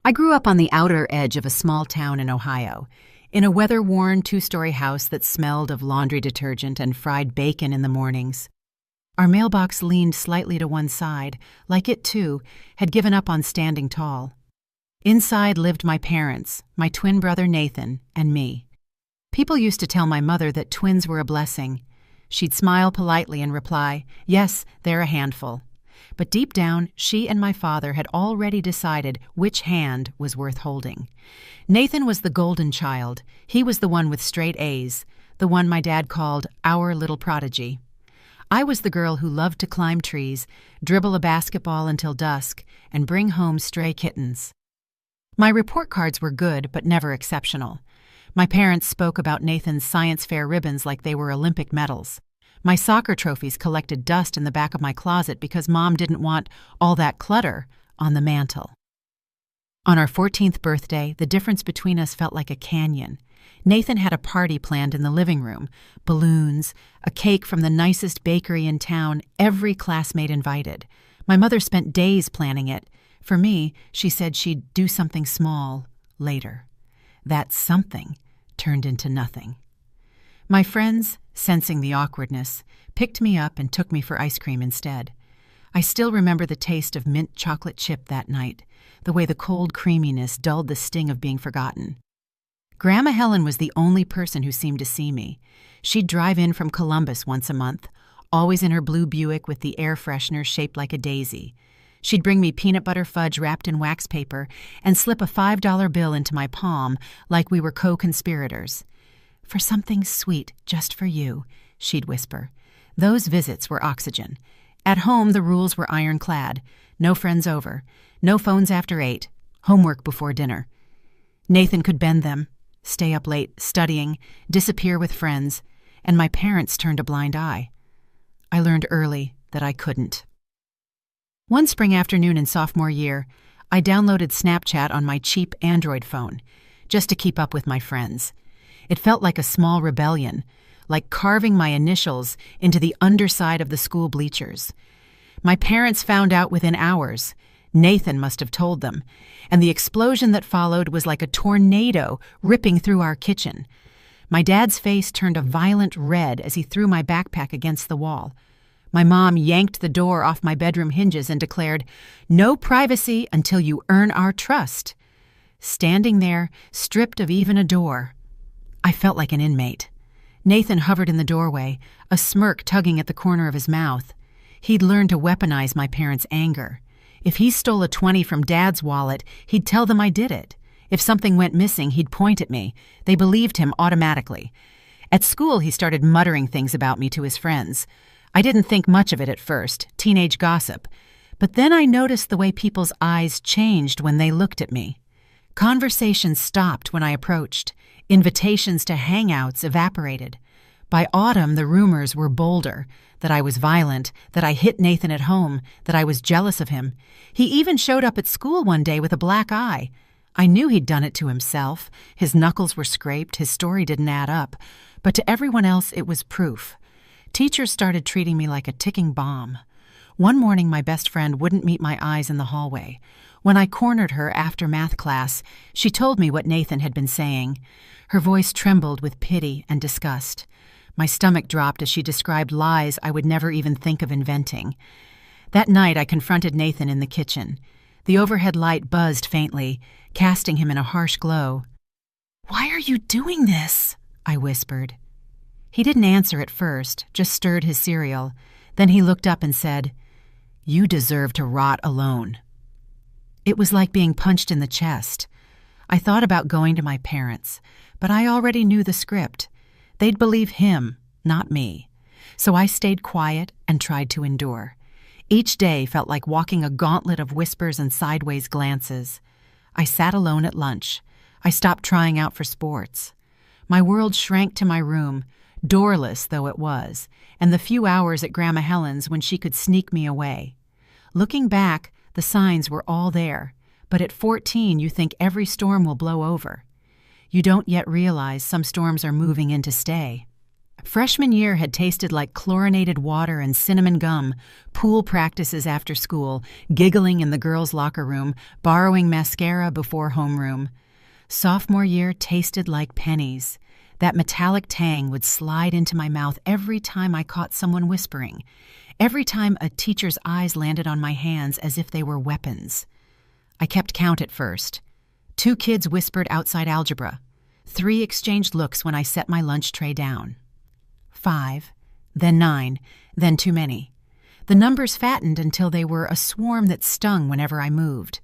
I grew up on the outer edge of a small town in Ohio, in a weather-worn two-story house that smelled of laundry detergent and fried bacon in the mornings. Our mailbox leaned slightly to one side, like it, too, had given up on standing tall. Inside lived my parents, my twin brother Nathan, and me. People used to tell my mother that twins were a blessing. She'd smile politely and reply, "Yes, they're a handful." But deep down, she and my father had already decided which hand was worth holding. Nathan was the golden child. He was the one with straight A's, the one my dad called our little prodigy. I was the girl who loved to climb trees, dribble a basketball until dusk, and bring home stray kittens. My report cards were good, but never exceptional. My parents spoke about Nathan's science fair ribbons like they were Olympic medals. My soccer trophies collected dust in the back of my closet because Mom didn't want all that clutter on the mantel. On our 14th birthday, the difference between us felt like a canyon. Nathan had a party planned in the living room, balloons, a cake from the nicest bakery in town, every classmate invited. My mother spent days planning it. For me, she said she'd do something small later. That something turned into nothing. My friends, sensing the awkwardness, picked me up and took me for ice cream instead. I still remember the taste of mint chocolate chip that night, the way the cold creaminess dulled the sting of being forgotten. Grandma Helen was the only person who seemed to see me. She'd drive in from Columbus once a month, always in her blue Buick with the air freshener shaped like a daisy. She'd bring me peanut butter fudge wrapped in wax paper and slip a $5 bill into my palm like we were co-conspirators. "For something sweet just for you," she'd whisper. Those visits were oxygen. At home, the rules were ironclad. No friends over. No phones after 8. Homework before dinner. Nathan could bend them, stay up late studying, disappear with friends, and my parents turned a blind eye. I learned early that I couldn't. One spring afternoon in sophomore year, I downloaded Snapchat on my cheap Android phone, just to keep up with my friends. It felt like a small rebellion, like carving my initials into the underside of the school bleachers. My parents found out within hours. Nathan must have told them, and the explosion that followed was like a tornado ripping through our kitchen. My dad's face turned a violent red as he threw my backpack against the wall. My mom yanked the door off my bedroom hinges and declared, "No privacy until you earn our trust." Standing there, stripped of even a door, I felt like an inmate. Nathan hovered in the doorway, a smirk tugging at the corner of his mouth. He'd learned to weaponize my parents' anger. If he stole a 20 from Dad's wallet, he'd tell them I did it. If something went missing, he'd point at me. They believed him automatically. At school, he started muttering things about me to his friends. I didn't think much of it at first, teenage gossip. But then I noticed the way people's eyes changed when they looked at me. Conversations stopped when I approached. Invitations to hangouts evaporated. By autumn, the rumors were bolder, that I was violent, that I hit Nathan at home, that I was jealous of him. He even showed up at school one day with a black eye. I knew he'd done it to himself. His knuckles were scraped, his story didn't add up. But to everyone else, it was proof. Teachers started treating me like a ticking bomb. One morning, my best friend wouldn't meet my eyes in the hallway. When I cornered her after math class, she told me what Nathan had been saying. Her voice trembled with pity and disgust. My stomach dropped as she described lies I would never even think of inventing. That night, I confronted Nathan in the kitchen. The overhead light buzzed faintly, casting him in a harsh glow. "Why are you doing this?" I whispered. He didn't answer at first, just stirred his cereal. Then he looked up and said, "You deserve to rot alone." It was like being punched in the chest. I thought about going to my parents, but I already knew the script. They'd believe him, not me. So I stayed quiet and tried to endure. Each day felt like walking a gauntlet of whispers and sideways glances. I sat alone at lunch. I stopped trying out for sports. My world shrank to my room, doorless though it was, and the few hours at Grandma Helen's when she could sneak me away. Looking back, the signs were all there, but at 14 you think every storm will blow over. You don't yet realize some storms are moving in to stay. Freshman year had tasted like chlorinated water and cinnamon gum, pool practices after school, giggling in the girls' locker room, borrowing mascara before homeroom. Sophomore year tasted like pennies. That metallic tang would slide into my mouth every time I caught someone whispering, every time a teacher's eyes landed on my hands as if they were weapons. I kept count at first. 2 kids whispered outside algebra. 3 exchanged looks when I set my lunch tray down. 5, then 9, then too many. The numbers fattened until they were a swarm that stung whenever I moved.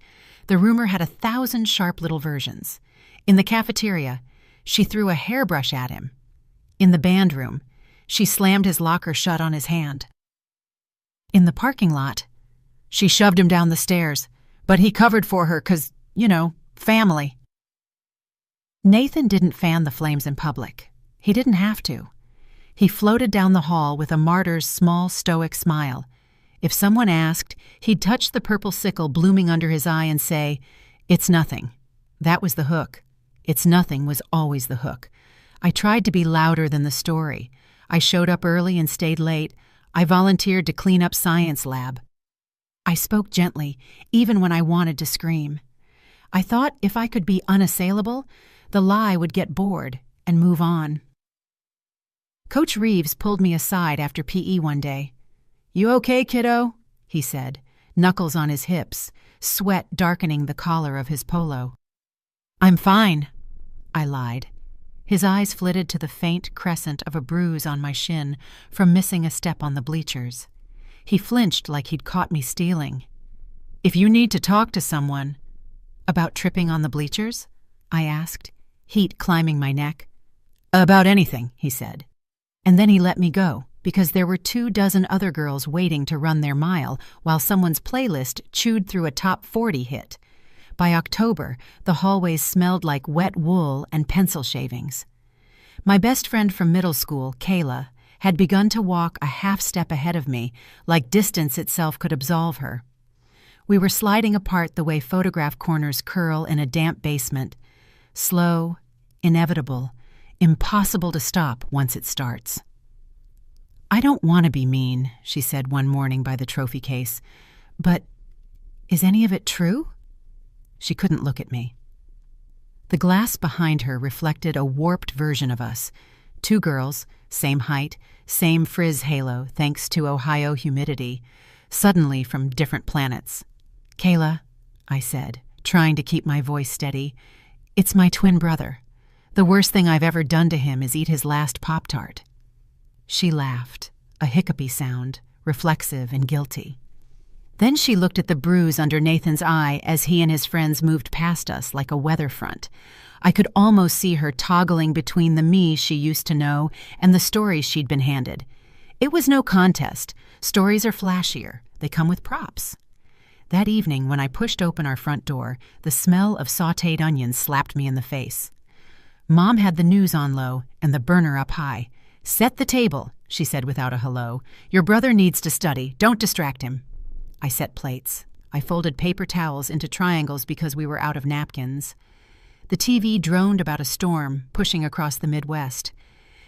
The rumor had 1,000 sharp little versions. In the cafeteria, she threw a hairbrush at him. In the band room, she slammed his locker shut on his hand. In the parking lot, she shoved him down the stairs, but he covered for her 'cause, family. Nathan didn't fan the flames in public. He didn't have to. He floated down the hall with a martyr's small, stoic smile. If someone asked, he'd touch the purple sickle blooming under his eye and say, "It's nothing." That was the hook. "It's nothing" was always the hook. I tried to be louder than the story. I showed up early and stayed late. I volunteered to clean up science lab. I spoke gently, even when I wanted to scream. I thought if I could be unassailable, the lie would get bored and move on. Coach Reeves pulled me aside after PE one day. "You okay, kiddo?" he said, knuckles on his hips, sweat darkening the collar of his polo. "I'm fine," I lied. His eyes flitted to the faint crescent of a bruise on my shin from missing a step on the bleachers. He flinched like he'd caught me stealing. "If you need to talk to someone—" "About tripping on the bleachers?" I asked, heat climbing my neck. "About anything," he said. And then he let me go, because there were 24 other girls waiting to run their mile while someone's playlist chewed through a top 40 hit. By October, the hallways smelled like wet wool and pencil shavings. My best friend from middle school, Kayla, had begun to walk a half step ahead of me, like distance itself could absolve her. We were sliding apart the way photograph corners curl in a damp basement. Slow, inevitable, impossible to stop once it starts. "I don't want to be mean," she said one morning by the trophy case, "but is any of it true?" She couldn't look at me. The glass behind her reflected a warped version of us. 2 girls, same height, same frizz halo thanks to Ohio humidity, suddenly from different planets. "Kayla," I said, trying to keep my voice steady, "it's my twin brother. The worst thing I've ever done to him is eat his last Pop-Tart." She laughed, a hiccupy sound, reflexive and guilty. Then she looked at the bruise under Nathan's eye as he and his friends moved past us like a weather front. I could almost see her toggling between the me she used to know and the stories she'd been handed. It was no contest. Stories are flashier. They come with props. That evening, when I pushed open our front door, the smell of sautéed onions slapped me in the face. Mom had the news on low and the burner up high. "Set the table," she said without a hello. "Your brother needs to study. Don't distract him." I set plates. I folded paper towels into triangles because we were out of napkins. The TV droned about a storm pushing across the Midwest.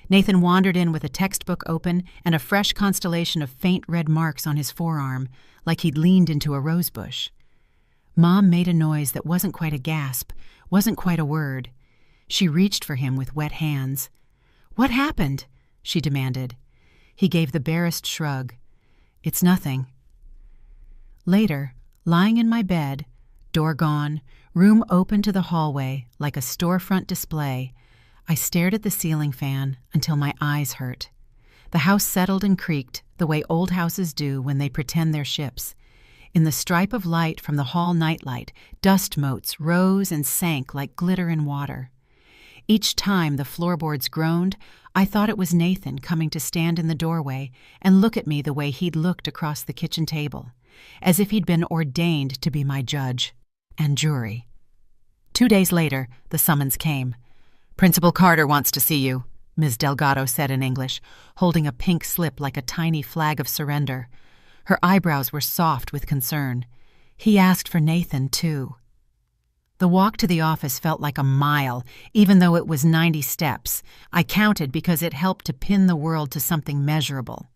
Nathan wandered in with a textbook open and a fresh constellation of faint red marks on his forearm, like he'd leaned into a rosebush. Mom made a noise that wasn't quite a gasp, wasn't quite a word. She reached for him with wet hands. "What happened?" she demanded. He gave the barest shrug. "It's nothing." Later, lying in my bed, door gone, room open to the hallway like a storefront display, I stared at the ceiling fan until my eyes hurt. The house settled and creaked the way old houses do when they pretend they're ships. In the stripe of light from the hall nightlight, dust motes rose and sank like glitter in water. Each time the floorboards groaned, I thought it was Nathan coming to stand in the doorway and look at me the way he'd looked across the kitchen table, as if he'd been ordained to be my judge and jury. 2 days later, the summons came. "Principal Carter wants to see you," Ms. Delgado said in English, holding a pink slip like a tiny flag of surrender. Her eyebrows were soft with concern. "He asked for Nathan, too." The walk to the office felt like a mile, even though it was 90 steps. I counted because it helped to pin the world to something measurable.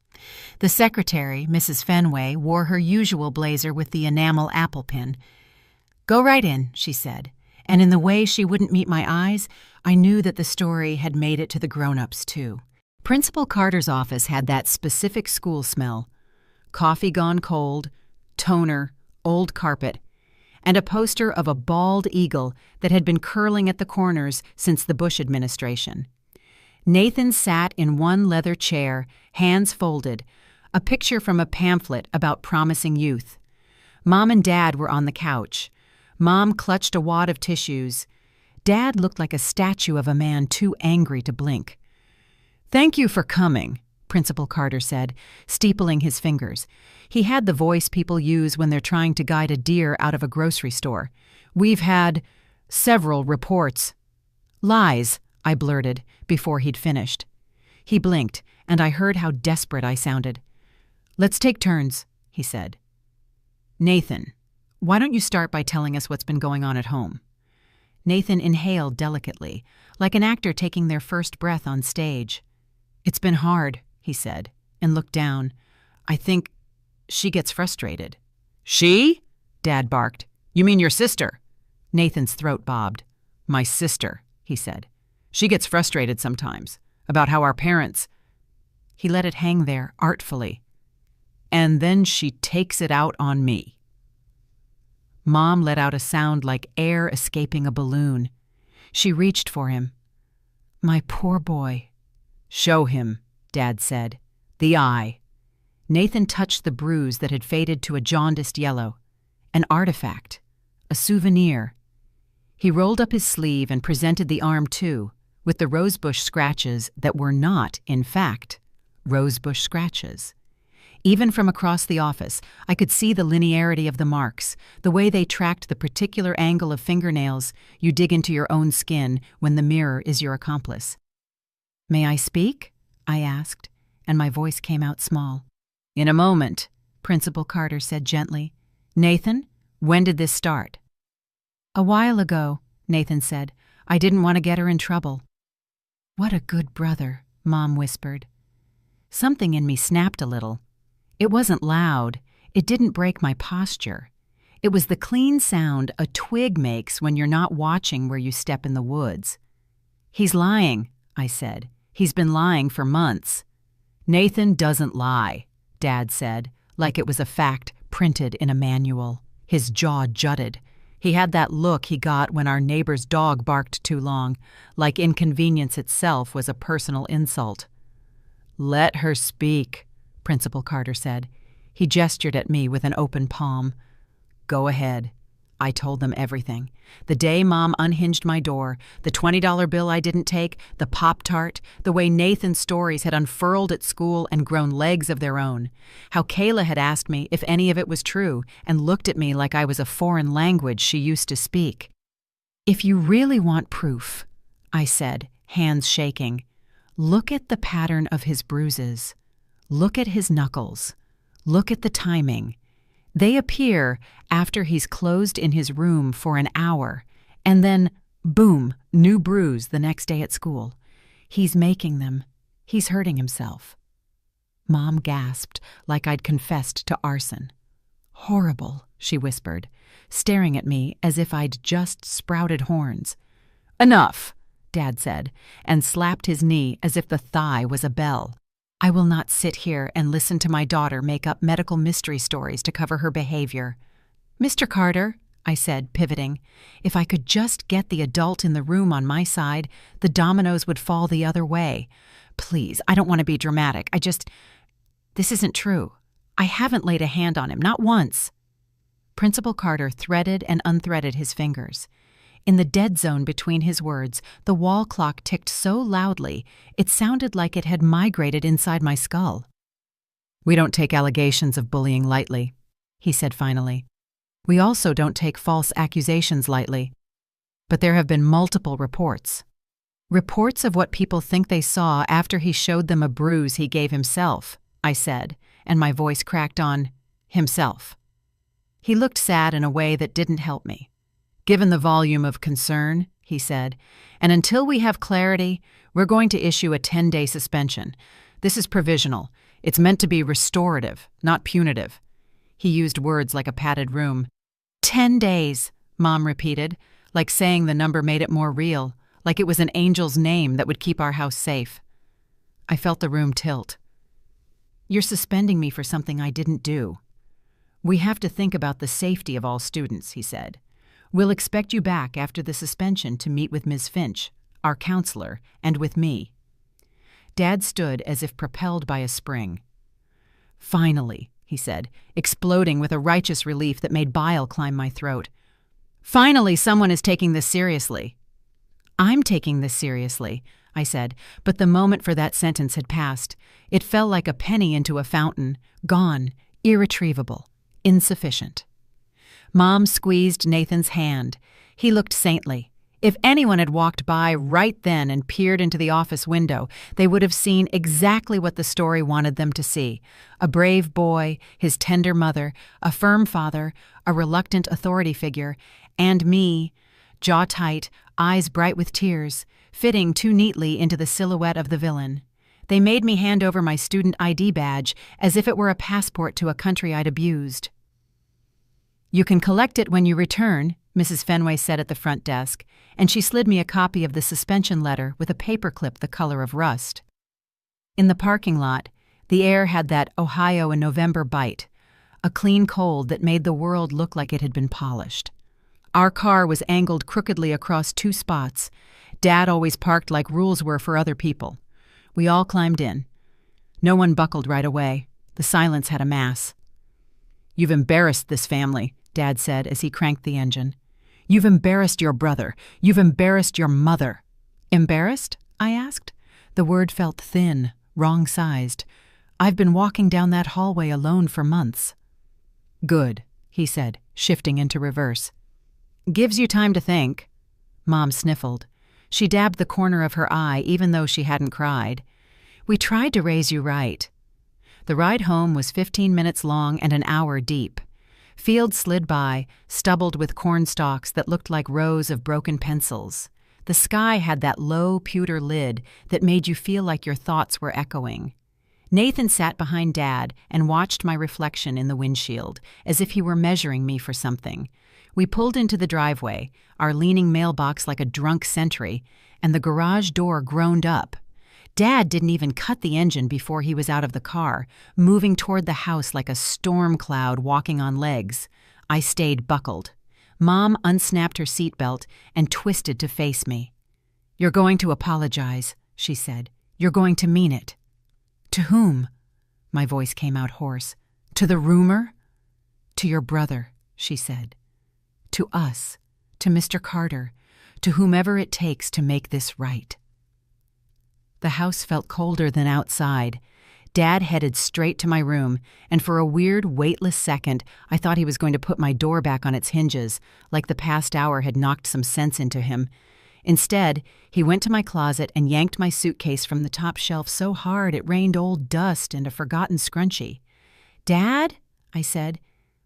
The secretary, Mrs. Fenway, wore her usual blazer with the enamel apple pin. "Go right in," she said, and in the way she wouldn't meet my eyes, I knew that the story had made it to the grown-ups too. Principal Carter's office had that specific school smell: coffee gone cold, toner, old carpet, and a poster of a bald eagle that had been curling at the corners since the Bush administration. Nathan sat in one leather chair, hands folded, a picture from a pamphlet about promising youth. Mom and Dad were on the couch. Mom clutched a wad of tissues. Dad looked like a statue of a man too angry to blink. "Thank you for coming," Principal Carter said, steepling his fingers. He had the voice people use when they're trying to guide a deer out of a grocery store. "We've had several reports." "Lies," I blurted, before he'd finished. He blinked, and I heard how desperate I sounded. "Let's take turns," he said. "Nathan, why don't you start by telling us what's been going on at home?" Nathan inhaled delicately, like an actor taking their first breath on stage. "It's been hard," he said, and looked down. "I think she gets frustrated." "She?" Dad barked. "You mean your sister?" Nathan's throat bobbed. "My sister," he said. "She gets frustrated sometimes, about how our parents—" He let it hang there artfully. "And then she takes it out on me." Mom let out a sound like air escaping a balloon. She reached for him. "My poor boy." "Show him," Dad said. "The eye." Nathan touched the bruise that had faded to a jaundiced yellow. An artifact. A souvenir. He rolled up his sleeve and presented the arm too, with the rosebush scratches that were not, in fact, rosebush scratches. Even from across the office, I could see the linearity of the marks, the way they tracked the particular angle of fingernails you dig into your own skin when the mirror is your accomplice. "May I speak?" I asked, and my voice came out small. "In a moment," Principal Carter said gently. "Nathan, when did this start?" "A while ago," Nathan said. "I didn't want to get her in trouble." "What a good brother," Mom whispered. Something in me snapped a little. It wasn't loud. It didn't break my posture. It was the clean sound a twig makes when you're not watching where you step in the woods. "He's lying," I said. "He's been lying for months." "Nathan doesn't lie," Dad said, like it was a fact printed in a manual. His jaw jutted. He had that look he got when our neighbor's dog barked too long, like inconvenience itself was a personal insult. "Let her speak," Principal Carter said. He gestured at me with an open palm. "Go ahead." I told them everything. The day Mom unhinged my door, the $20 bill I didn't take, the Pop-Tart, the way Nathan's stories had unfurled at school and grown legs of their own, how Kayla had asked me if any of it was true and looked at me like I was a foreign language she used to speak. "If you really want proof," I said, hands shaking, "look at the pattern of his bruises. Look at his knuckles. Look at the timing. They appear after he's closed in his room for an hour, and then, boom, new bruise the next day at school. He's making them. He's hurting himself." Mom gasped like I'd confessed to arson. "Horrible," she whispered, staring at me as if I'd just sprouted horns. "Enough," Dad said, and slapped his knee as if the thigh was a bell. "I will not sit here and listen to my daughter make up medical mystery stories to cover her behavior." "Mr. Carter," I said, pivoting, "if I could just get the adult in the room on my side, the dominoes would fall the other way. Please, I don't want to be dramatic. This isn't true. I haven't laid a hand on him, not once." Principal Carter threaded and unthreaded his fingers. In the dead zone between his words, the wall clock ticked so loudly, it sounded like it had migrated inside my skull. "We don't take allegations of bullying lightly," he said finally. "We also don't take false accusations lightly. But there have been multiple reports. Reports of what people think they saw after he showed them a bruise he gave himself," I said, and my voice cracked on himself. He looked sad in a way that didn't help me. given the volume of concern, he said, and until we have clarity, we're going to issue a 10-day suspension. This is provisional. It's meant to be restorative, not punitive. He used words like a padded room. 10 days, Mom repeated, like saying the number made it more real, like it was an angel's name that would keep our house safe. I felt the room tilt. You're suspending me for something I didn't do. We have to think about the safety of all students, he said. We'll expect you back after the suspension to meet with Ms. Finch, our counselor, and with me. Dad stood as if propelled by a spring. Finally, he said, exploding with a righteous relief that made bile climb my throat. Finally, someone is taking this seriously. I'm taking this seriously, I said, but the moment for that sentence had passed. It fell like a penny into a fountain, gone, irretrievable, insufficient. Mom squeezed Nathan's hand. He looked saintly. If anyone had walked by right then and peered into the office window, they would have seen exactly what the story wanted them to see. A brave boy, his tender mother, a firm father, a reluctant authority figure, and me, jaw tight, eyes bright with tears, fitting too neatly into the silhouette of the villain. They made me hand over my student ID badge as if it were a passport to a country I'd abused. You can collect it when you return, Mrs. Fenway said at the front desk, and she slid me a copy of the suspension letter with a paperclip the color of rust. In the parking lot, the air had that Ohio in November bite, a clean cold that made the world look like it had been polished. Our car was angled crookedly across two spots. Dad always parked like rules were for other people. We all climbed in. No one buckled right away. The silence had a mass. You've embarrassed this family, Dad said as he cranked the engine. You've embarrassed your brother. You've embarrassed your mother. Embarrassed? I asked. The word felt thin, wrong-sized. I've been walking down that hallway alone for months. Good, he said, shifting into reverse. Gives you time to think. Mom sniffled. She dabbed the corner of her eye even though she hadn't cried. We tried to raise you right. The ride home was 15 minutes long and an hour deep. Fields slid by, stubbled with corn stalks that looked like rows of broken pencils. The sky had that low pewter lid that made you feel like your thoughts were echoing. Nathan sat behind Dad and watched my reflection in the windshield, as if he were measuring me for something. We pulled into the driveway, our leaning mailbox like a drunk sentry, and the garage door groaned up. Dad didn't even cut the engine before he was out of the car, moving toward the house like a storm cloud walking on legs. I stayed buckled. Mom unsnapped her seatbelt and twisted to face me. You're going to apologize, she said. You're going to mean it. To whom? My voice came out hoarse. To the rumor? To your brother, she said. To us, to Mr. Carter, to whomever it takes to make this right. The house felt colder than outside. Dad headed straight to my room, and for a weird, weightless second, I thought he was going to put my door back on its hinges, like the past hour had knocked some sense into him. Instead, he went to my closet and yanked my suitcase from the top shelf so hard it rained old dust and a forgotten scrunchie. Dad? I said,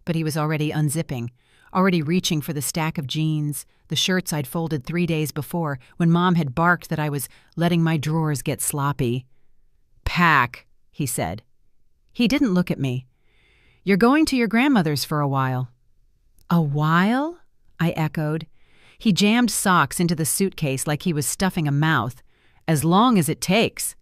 but he was already unzipping, already reaching for the stack of jeans, the shirts I'd folded 3 days before when Mom had barked that I was letting my drawers get sloppy. Pack, he said. He didn't look at me. You're going to your grandmother's for a while. A while? I echoed. He jammed socks into the suitcase like he was stuffing a mouth. As long as it takes.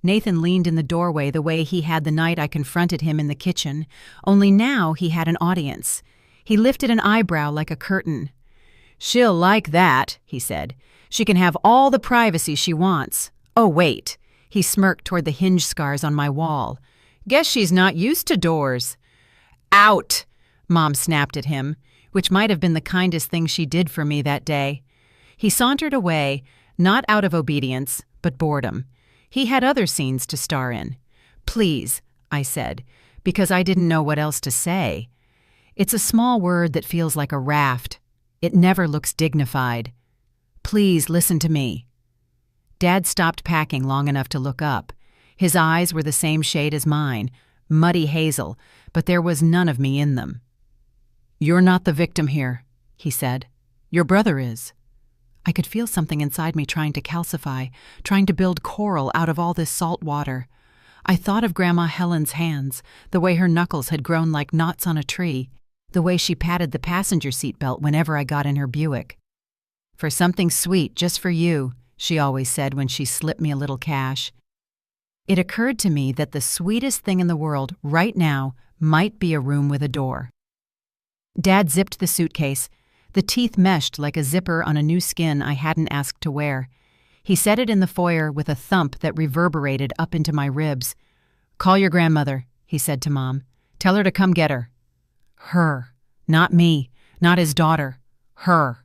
Nathan leaned in the doorway the way he had the night I confronted him in the kitchen, only now he had an audience. He lifted an eyebrow like a curtain. She'll like that, he said. She can have all the privacy she wants. Oh, wait. He smirked toward the hinge scars on my wall. Guess she's not used to doors. Out, Mom snapped at him, which might have been the kindest thing she did for me that day. He sauntered away, not out of obedience, but boredom. He had other scenes to star in. Please, I said, because I didn't know what else to say. It's a small word that feels like a raft. It never looks dignified. Please listen to me. Dad stopped packing long enough to look up. His eyes were the same shade as mine, muddy hazel, but there was none of me in them. You're not the victim here, he said. Your brother is." I could feel something inside me trying to calcify, trying to build coral out of all this salt water. I thought of Grandma Helen's hands, the way her knuckles had grown like knots on a tree, the way she patted the passenger seat belt whenever I got in her Buick. "For something sweet, just for you," she always said when she slipped me a little cash. It occurred to me that the sweetest thing in the world right now might be a room with a door. Dad zipped the suitcase. The teeth meshed like a zipper on a new skin I hadn't asked to wear. He set it in the foyer with a thump that reverberated up into my ribs. "Call your grandmother," he said to Mom. "Tell her to come get her." Her. Not me. Not his daughter. Her.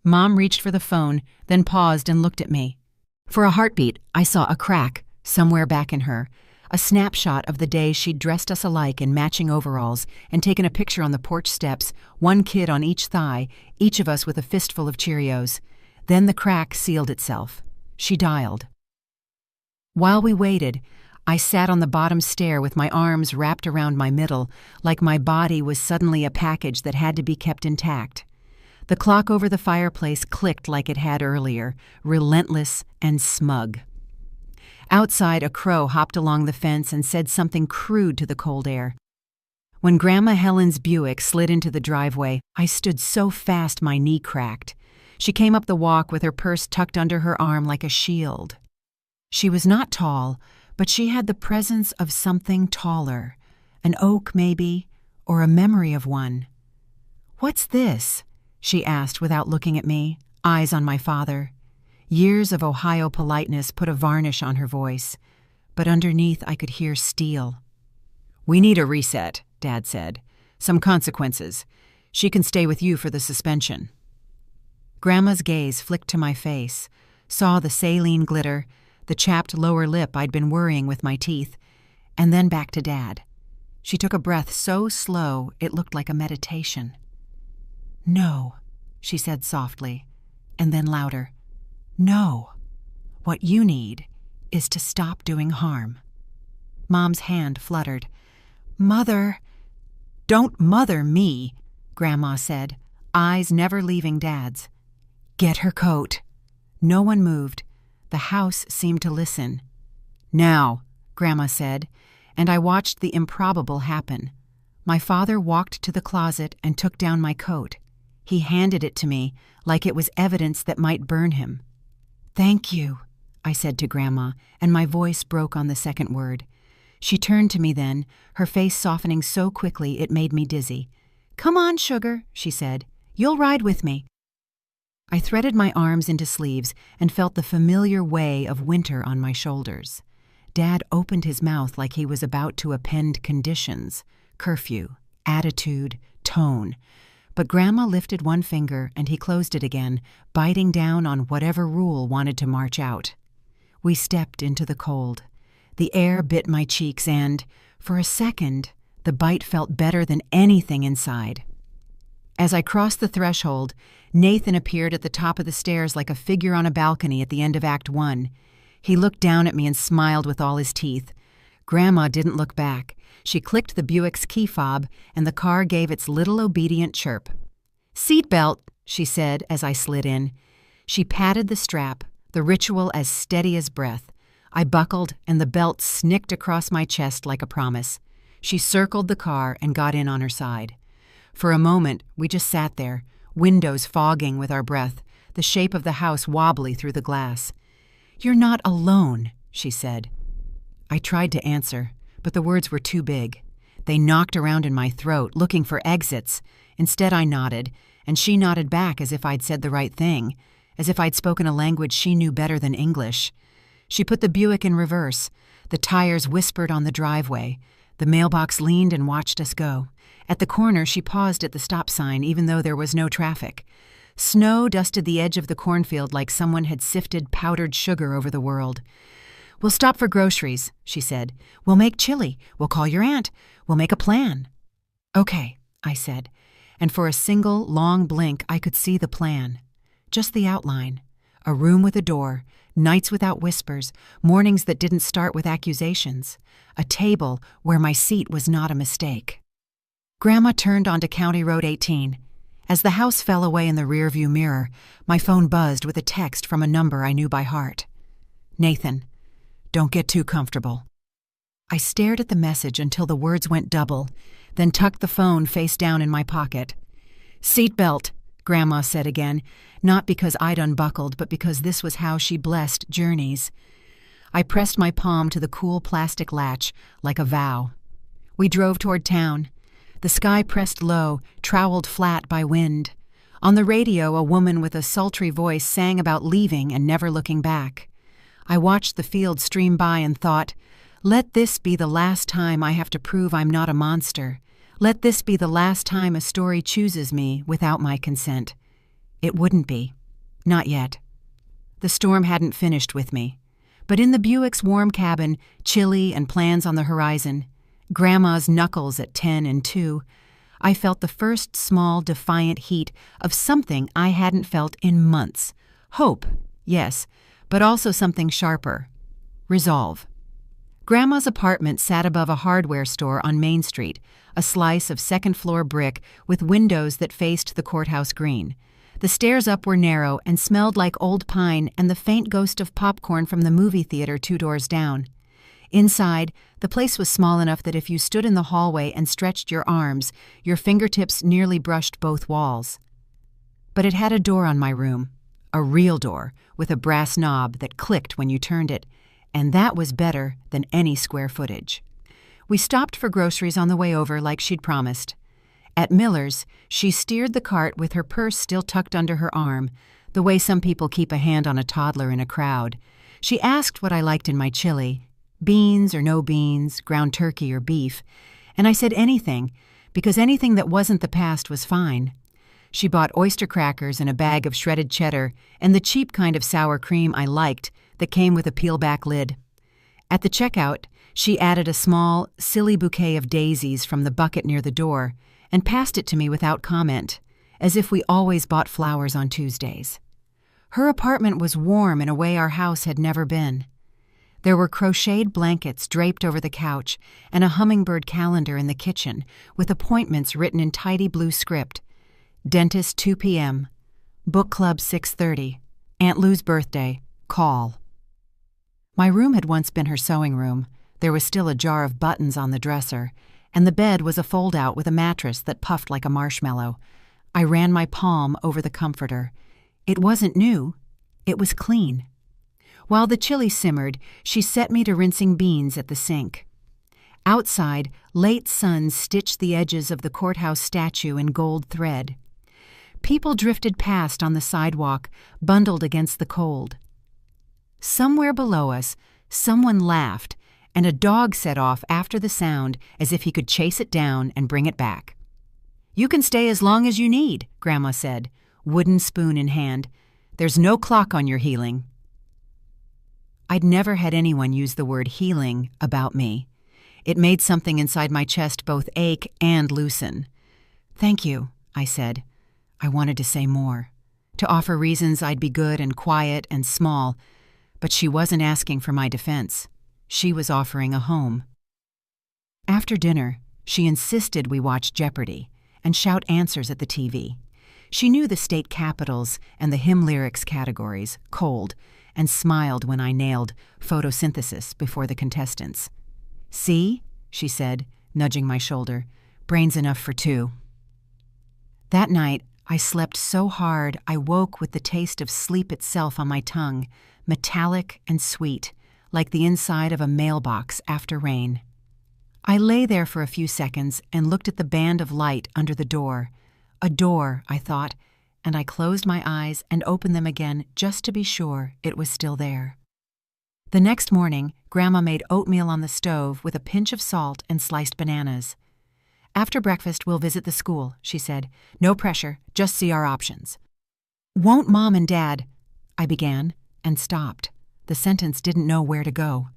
Mom reached for the phone, then paused and looked at me. For a heartbeat, I saw a crack somewhere back in her, a snapshot of the day she'd dressed us alike in matching overalls and taken a picture on the porch steps, one kid on each thigh, each of us with a fistful of Cheerios. Then the crack sealed itself. She dialed. While we waited, I sat on the bottom stair with my arms wrapped around my middle, like my body was suddenly a package that had to be kept intact. The clock over the fireplace clicked like it had earlier, relentless and smug. Outside, a crow hopped along the fence and said something crude to the cold air. When Grandma Helen's Buick slid into the driveway, I stood so fast my knee cracked. She came up the walk with her purse tucked under her arm like a shield. She was not tall, but she had the presence of something taller. An oak, maybe, or a memory of one. "What's this?" she asked without looking at me, eyes on my father. Years of Ohio politeness put a varnish on her voice, but underneath I could hear steel. "We need a reset," Dad said. "Some consequences. She can stay with you for the suspension." Grandma's gaze flicked to my face, saw the saline glitter, the chapped lower lip I'd been worrying with my teeth, and then back to Dad. She took a breath so slow it looked like a meditation. "No," she said softly, and then louder. "No. What you need is to stop doing harm." Mom's hand fluttered. "Mother." "Don't mother me," Grandma said, eyes never leaving Dad's. "Get her coat." No one moved. The house seemed to listen. "Now," Grandma said, and I watched the improbable happen. My father walked to the closet and took down my coat. He handed it to me like it was evidence that might burn him. "Thank you," I said to Grandma, and my voice broke on the second word. She turned to me then, her face softening so quickly it made me dizzy. "Come on, sugar," she said. "You'll ride with me." I threaded my arms into sleeves and felt the familiar way of winter on my shoulders. Dad opened his mouth like he was about to append conditions, curfew, attitude, tone. But Grandma lifted one finger and he closed it again, biting down on whatever rule wanted to march out. We stepped into the cold. The air bit my cheeks and, for a second, the bite felt better than anything inside. As I crossed the threshold, Nathan appeared at the top of the stairs like a figure on a balcony at the end of Act 1. He looked down at me and smiled with all his teeth. Grandma didn't look back. She clicked the Buick's key fob, and the car gave its little obedient chirp. "Seatbelt," she said as I slid in. She patted the strap, the ritual as steady as breath. I buckled, and the belt snicked across my chest like a promise. She circled the car and got in on her side. For a moment, we just sat there, windows fogging with our breath, the shape of the house wobbly through the glass. "You're not alone," she said. I tried to answer, but the words were too big. They knocked around in my throat, looking for exits. Instead, I nodded, and she nodded back as if I'd said the right thing, as if I'd spoken a language she knew better than English. She put the Buick in reverse. The tires whispered on the driveway. The mailbox leaned and watched us go. At the corner, she paused at the stop sign, even though there was no traffic. Snow dusted the edge of the cornfield like someone had sifted powdered sugar over the world. "We'll stop for groceries," she said. "We'll make chili. We'll call your aunt. We'll make a plan." "Okay," I said, and for a single, long blink I could see the plan. Just the outline. A room with a door, nights without whispers, mornings that didn't start with accusations. A table where my seat was not a mistake. Grandma turned onto County Road 18. As the house fell away in the rearview mirror, my phone buzzed with a text from a number I knew by heart. Nathan, don't get too comfortable. I stared at the message until the words went double, then tucked the phone face down in my pocket. Seatbelt, Grandma said again, not because I'd unbuckled, but because this was how she blessed journeys. I pressed my palm to the cool plastic latch like a vow. We drove toward town. The sky pressed low, troweled flat by wind. On the radio, a woman with a sultry voice sang about leaving and never looking back. I watched the field stream by and thought, let this be the last time I have to prove I'm not a monster. Let this be the last time a story chooses me without my consent. It wouldn't be. Not yet. The storm hadn't finished with me. But in the Buick's warm cabin, chilly and plans on the horizon, Grandma's knuckles at 10 and 2, I felt the first small, defiant heat of something I hadn't felt in months. Hope, yes, but also something sharper. Resolve. Grandma's apartment sat above a hardware store on Main Street, a slice of second-floor brick with windows that faced the courthouse green. The stairs up were narrow and smelled like old pine and the faint ghost of popcorn from the movie theater 2 doors down. Inside, the place was small enough that if you stood in the hallway and stretched your arms, your fingertips nearly brushed both walls. But it had a door on my room, a real door with a brass knob that clicked when you turned it, and that was better than any square footage. We stopped for groceries on the way over like she'd promised. At Miller's, she steered the cart with her purse still tucked under her arm, the way some people keep a hand on a toddler in a crowd. She asked what I liked in my chili, beans or no beans, ground turkey or beef, and I said anything, because anything that wasn't the past was fine. She bought oyster crackers and a bag of shredded cheddar and the cheap kind of sour cream I liked that came with a peel-back lid. At the checkout, she added a small, silly bouquet of daisies from the bucket near the door and passed it to me without comment, as if we always bought flowers on Tuesdays. Her apartment was warm in a way our house had never been. There were crocheted blankets draped over the couch and a hummingbird calendar in the kitchen with appointments written in tidy blue script. Dentist 2 p.m., book club 6:30, Aunt Lou's birthday, call. My room had once been her sewing room. There was still a jar of buttons on the dresser, and the bed was a fold-out with a mattress that puffed like a marshmallow. I ran my palm over the comforter. It wasn't new. It was clean. While the chili simmered, she set me to rinsing beans at the sink. Outside, late suns stitched the edges of the courthouse statue in gold thread. People drifted past on the sidewalk, bundled against the cold. Somewhere below us, someone laughed, and a dog set off after the sound as if he could chase it down and bring it back. "You can stay as long as you need," Grandma said, wooden spoon in hand. "There's no clock on your healing." I'd never had anyone use the word healing about me. It made something inside my chest both ache and loosen. "Thank you," I said. I wanted to say more, to offer reasons I'd be good and quiet and small, but she wasn't asking for my defense. She was offering a home. After dinner, she insisted we watch Jeopardy and shout answers at the TV. She knew the state capitals and the hymn lyrics categories, cold, and smiled when I nailed photosynthesis before the contestants. "See?" she said, nudging my shoulder. "Brains enough for 2. That night, I slept so hard I woke with the taste of sleep itself on my tongue, metallic and sweet, like the inside of a mailbox after rain. I lay there for a few seconds and looked at the band of light under the door. A door, I thought, and I closed my eyes and opened them again just to be sure it was still there. The next morning, Grandma made oatmeal on the stove with a pinch of salt and sliced bananas. "After breakfast, we'll visit the school," she said. "No pressure, just see our options." "Won't Mom and Dad—" I began and stopped. The sentence didn't know where to go.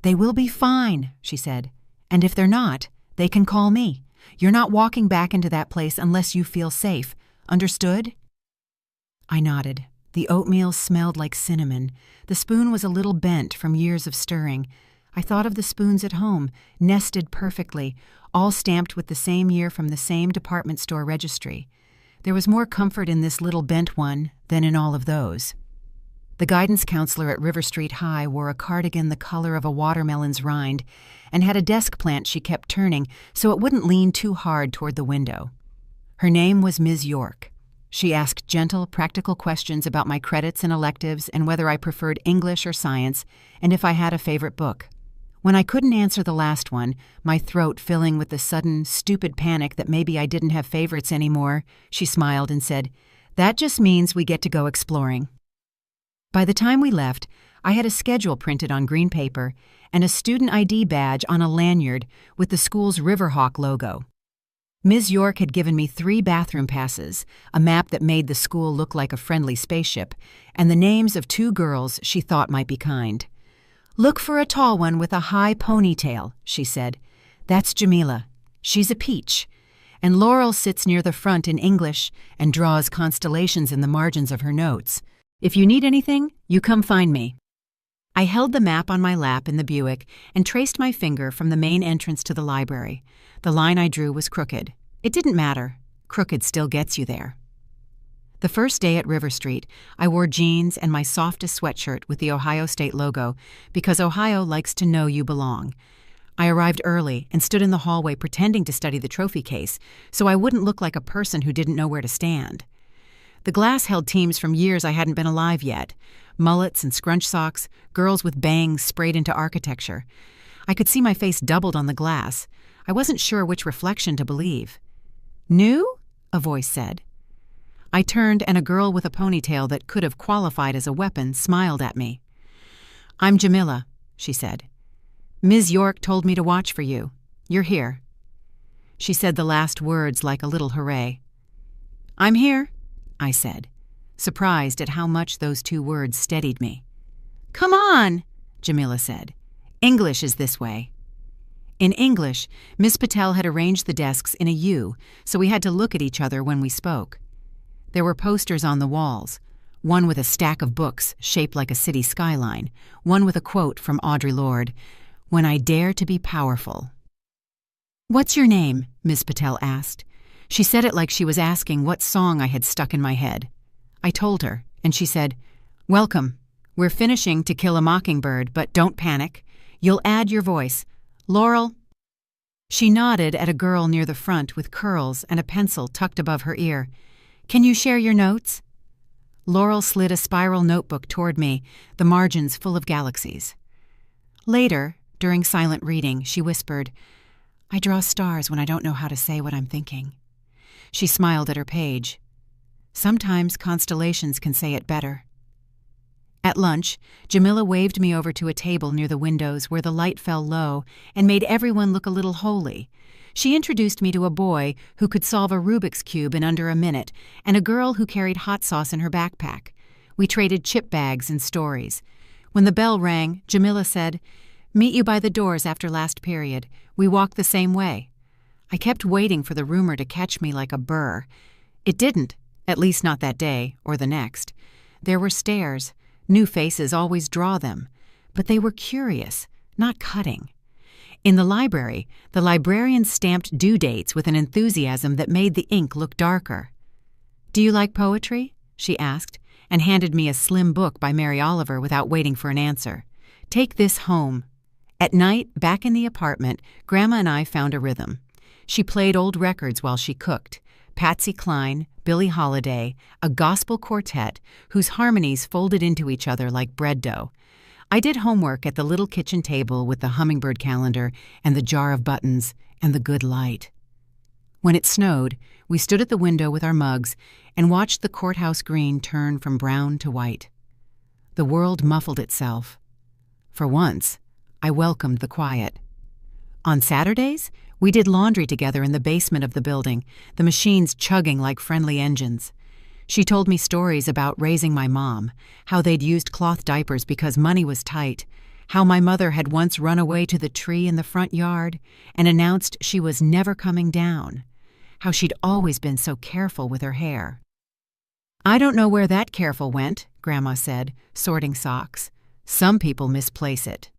"They will be fine," she said. "And if they're not, they can call me. You're not walking back into that place unless you feel safe. Understood?" I nodded. The oatmeal smelled like cinnamon. The spoon was a little bent from years of stirring. I thought of the spoons at home, nested perfectly, all stamped with the same year from the same department store registry. There was more comfort in this little bent one than in all of those. The guidance counselor at River Street High wore a cardigan the color of a watermelon's rind and had a desk plant she kept turning so it wouldn't lean too hard toward the window. Her name was Ms. York. She asked gentle, practical questions about my credits and electives and whether I preferred English or science and if I had a favorite book. When I couldn't answer the last one, my throat filling with the sudden, stupid panic that maybe I didn't have favorites anymore, she smiled and said, "That just means we get to go exploring." By the time we left, I had a schedule printed on green paper and a student ID badge on a lanyard with the school's Riverhawk logo. Ms. York had given me 3 bathroom passes, a map that made the school look like a friendly spaceship, and the names of 2 girls she thought might be kind. "Look for a tall one with a high ponytail," she said. "That's Jamila. She's a peach. And Laurel sits near the front in English and draws constellations in the margins of her notes. If you need anything, you come find me." I held the map on my lap in the Buick and traced my finger from the main entrance to the library. The line I drew was crooked. It didn't matter. Crooked still gets you there. The first day at River Street, I wore jeans and my softest sweatshirt with the Ohio State logo because Ohio likes to know you belong. I arrived early and stood in the hallway pretending to study the trophy case so I wouldn't look like a person who didn't know where to stand. The glass held teams from years I hadn't been alive yet. Mullets and scrunch socks, girls with bangs sprayed into architecture. I could see my face doubled on the glass. I wasn't sure which reflection to believe. "New?" a voice said. I turned and a girl with a ponytail that could have qualified as a weapon smiled at me. "I'm Jamila," she said. "Ms. York told me to watch for you. You're here." She said the last words like a little hooray. "I'm here," I said, surprised at how much those 2 words steadied me. "Come on," Jamila said. "English is this way." In English, Miss Patel had arranged the desks in a U, so we had to look at each other when we spoke. There were posters on the walls, one with a stack of books shaped like a city skyline, one with a quote from Audre Lorde, "When I dare to be powerful." "What's your name?" Miss Patel asked. She said it like she was asking what song I had stuck in my head. I told her, and she said, "Welcome. We're finishing To Kill a Mockingbird, but don't panic. You'll add your voice. Laurel." She nodded at a girl near the front with curls and a pencil tucked above her ear. "Can you share your notes?" Laurel slid a spiral notebook toward me, the margins full of galaxies. Later, during silent reading, she whispered, "I draw stars when I don't know how to say what I'm thinking." She smiled at her page. Sometimes constellations can say it better. At lunch, Jamila waved me over to a table near the windows where the light fell low and made everyone look a little holy. She introduced me to a boy who could solve a Rubik's Cube in under a minute and a girl who carried hot sauce in her backpack. We traded chip bags and stories. When the bell rang, Jamila said, "Meet you by the doors after last period. We walk the same way." I kept waiting for the rumor to catch me like a burr. It didn't, at least not that day or the next. There were stares. New faces always draw them. But they were curious, not cutting. In the library, the librarian stamped due dates with an enthusiasm that made the ink look darker. "Do you like poetry?" she asked, and handed me a slim book by Mary Oliver without waiting for an answer. "Take this home." At night, back in the apartment, Grandma and I found a rhythm. She played old records while she cooked. Patsy Cline, Billie Holiday, a gospel quartet whose harmonies folded into each other like bread dough. I did homework at the little kitchen table with the hummingbird calendar and the jar of buttons and the good light. When it snowed, we stood at the window with our mugs and watched the courthouse green turn from brown to white. The world muffled itself. For once, I welcomed the quiet. On Saturdays, we did laundry together in the basement of the building, the machines chugging like friendly engines. She told me stories about raising my mom, how they'd used cloth diapers because money was tight, how my mother had once run away to the tree in the front yard and announced she was never coming down, how she'd always been so careful with her hair. "I don't know where that careful went," Grandma said, sorting socks. "Some people misplace it."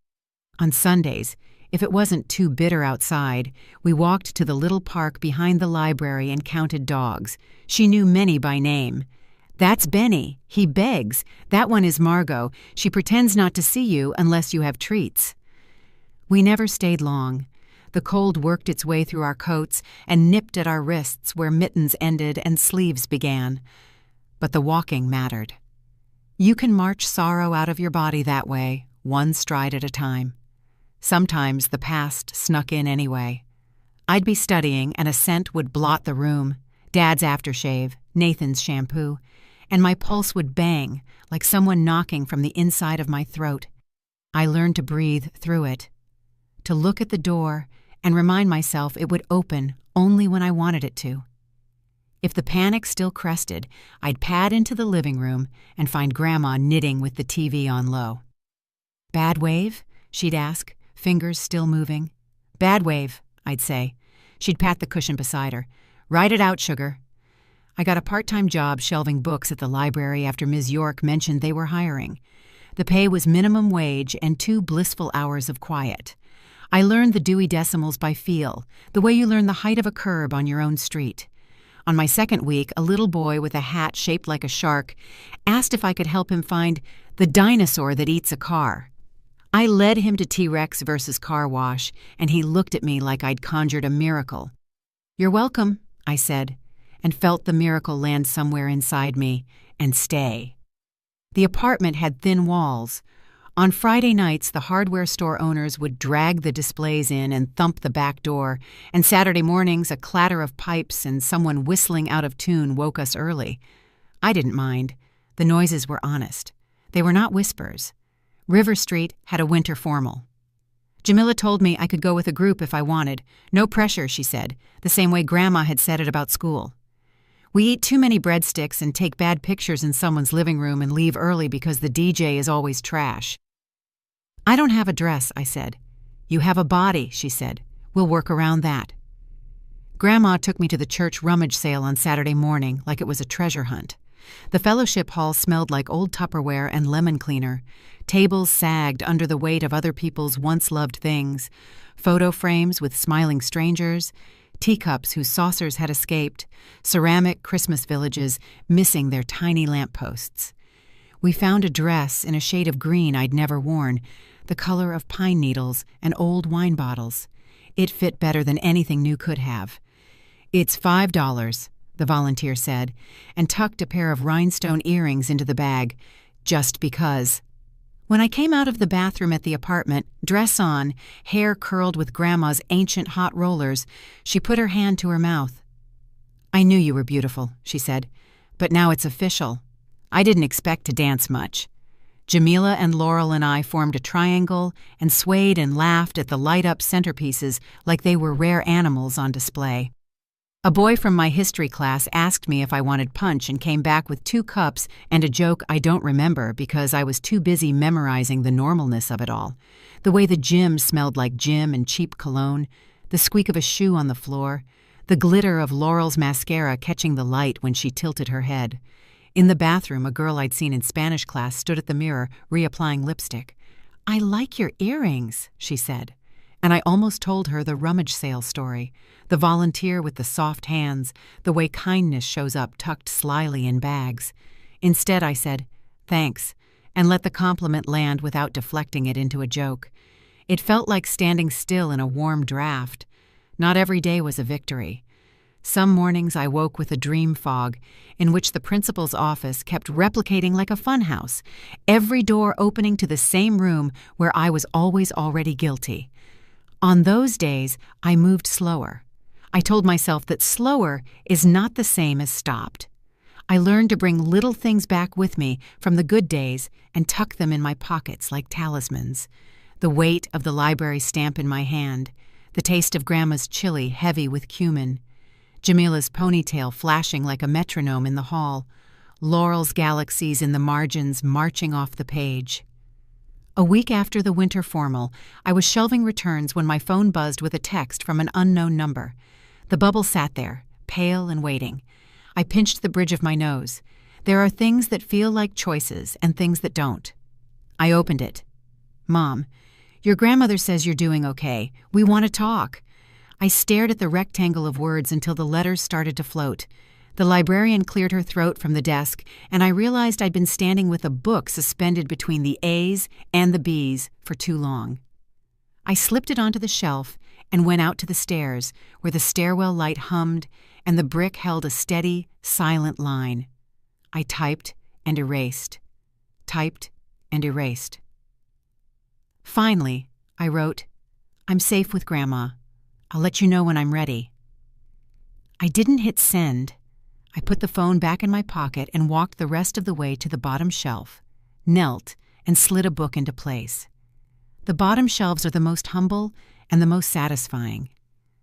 On Sundays, If it wasn't too bitter outside, we walked to the little park behind the library and counted dogs. She knew many by name. "That's Benny. He begs. That one is Margot. She pretends not to see you unless you have treats." We never stayed long. The cold worked its way through our coats and nipped at our wrists where mittens ended and sleeves began. But the walking mattered. You can march sorrow out of your body that way, one stride at a time. Sometimes the past snuck in anyway. I'd be studying and a scent would blot the room, Dad's aftershave, Nathan's shampoo, and my pulse would bang like someone knocking from the inside of my throat. I learned to breathe through it, to look at the door and remind myself it would open only when I wanted it to. If the panic still crested, I'd pad into the living room and find Grandma knitting with the TV on low. "Bad wave?" she'd ask, fingers still moving. "Bad wave," I'd say. She'd pat the cushion beside her. "Write it out, sugar." I got a part-time job shelving books at the library after Ms. York mentioned they were hiring. The pay was minimum wage and 2 blissful hours of quiet. I learned the Dewey Decimals by feel, the way you learn the height of a curb on your own street. On my second week, a little boy with a hat shaped like a shark asked if I could help him find the dinosaur that eats a car. I led him to T-Rex versus Car Wash, and he looked at me like I'd conjured a miracle. "You're welcome," I said, and felt the miracle land somewhere inside me and stay. The apartment had thin walls. On Friday nights, the hardware store owners would drag the displays in and thump the back door, and Saturday mornings, a clatter of pipes and someone whistling out of tune woke us early. I didn't mind. The noises were honest. They were not whispers. River Street had a winter formal. Jamila told me I could go with a group if I wanted. "No pressure," she said, the same way Grandma had said it about school. "We eat too many breadsticks and take bad pictures in someone's living room and leave early because the DJ is always trash." "I don't have a dress," I said. "You have a body," she said. "We'll work around that." Grandma took me to the church rummage sale on Saturday morning like it was a treasure hunt. The fellowship hall smelled like old Tupperware and lemon cleaner. Tables sagged under the weight of other people's once-loved things. Photo frames with smiling strangers, teacups whose saucers had escaped, ceramic Christmas villages missing their tiny lampposts. We found a dress in a shade of green I'd never worn, the color of pine needles and old wine bottles. It fit better than anything new could have. "It's $5, the volunteer said, and tucked a pair of rhinestone earrings into the bag, just because. When I came out of the bathroom at the apartment, dress on, hair curled with Grandma's ancient hot rollers, she put her hand to her mouth. "I knew you were beautiful," she said, "but now it's official. I didn't expect to dance much." Jamila and Laurel and I formed a triangle and swayed and laughed at the light-up centerpieces like they were rare animals on display. A boy from my history class asked me if I wanted punch and came back with 2 cups and a joke I don't remember because I was too busy memorizing the normalness of it all. The way the gym smelled like gym and cheap cologne, the squeak of a shoe on the floor, the glitter of Laurel's mascara catching the light when she tilted her head. In the bathroom, a girl I'd seen in Spanish class stood at the mirror, reapplying lipstick. "I like your earrings," she said. And I almost told her the rummage sale story, the volunteer with the soft hands, the way kindness shows up tucked slyly in bags. Instead, I said, "Thanks," and let the compliment land without deflecting it into a joke. It felt like standing still in a warm draft. Not every day was a victory. Some mornings I woke with a dream fog in which the principal's office kept replicating like a funhouse, every door opening to the same room where I was always already guilty. On those days, I moved slower. I told myself that slower is not the same as stopped. I learned to bring little things back with me from the good days and tuck them in my pockets like talismans. The weight of the library stamp in my hand, the taste of Grandma's chili heavy with cumin, Jamila's ponytail flashing like a metronome in the hall, Laurel's galaxies in the margins marching off the page. A week after the winter formal, I was shelving returns when my phone buzzed with a text from an unknown number. The bubble sat there, pale and waiting. I pinched the bridge of my nose. There are things that feel like choices and things that don't. I opened it. "Mom, Your grandmother says you're doing okay. We want to talk." I stared at the rectangle of words until the letters started to float. The librarian cleared her throat from the desk, and I realized I'd been standing with a book suspended between the A's and the B's for too long. I slipped it onto the shelf and went out to the stairs, where the stairwell light hummed and the brick held a steady, silent line. I typed and erased. Typed and erased. Finally, I wrote, "I'm safe with Grandma. I'll let you know when I'm ready." I didn't hit send. I put the phone back in my pocket and walked the rest of the way to the bottom shelf, knelt, and slid a book into place. The bottom shelves are the most humble and the most satisfying.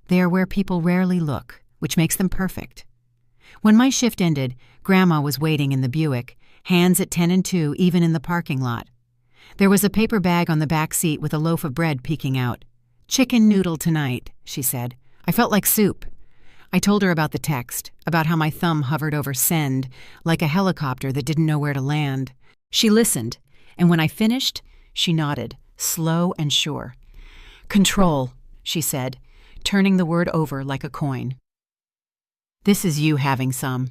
They are where people rarely look, which makes them perfect. When my shift ended, Grandma was waiting in the Buick, hands at 10 and 2 even in the parking lot. There was a paper bag on the back seat with a loaf of bread peeking out. "Chicken noodle tonight," she said. I felt like soup. I told her about the text, about how my thumb hovered over send, like a helicopter that didn't know where to land. She listened, and when I finished, she nodded, slow and sure. "Control," she said, turning the word over like a coin. "This is you having some."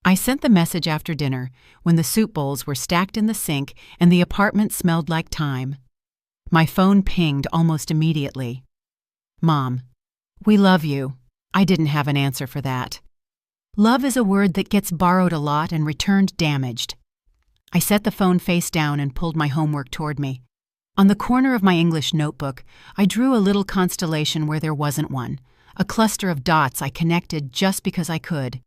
I sent the message after dinner, when the soup bowls were stacked in the sink and the apartment smelled like thyme. My phone pinged almost immediately. "Mom, we love you." I didn't have an answer for that. Love is a word that gets borrowed a lot and returned damaged. I set the phone face down and pulled my homework toward me. On the corner of my English notebook, I drew a little constellation where there wasn't one, a cluster of dots I connected just because I could.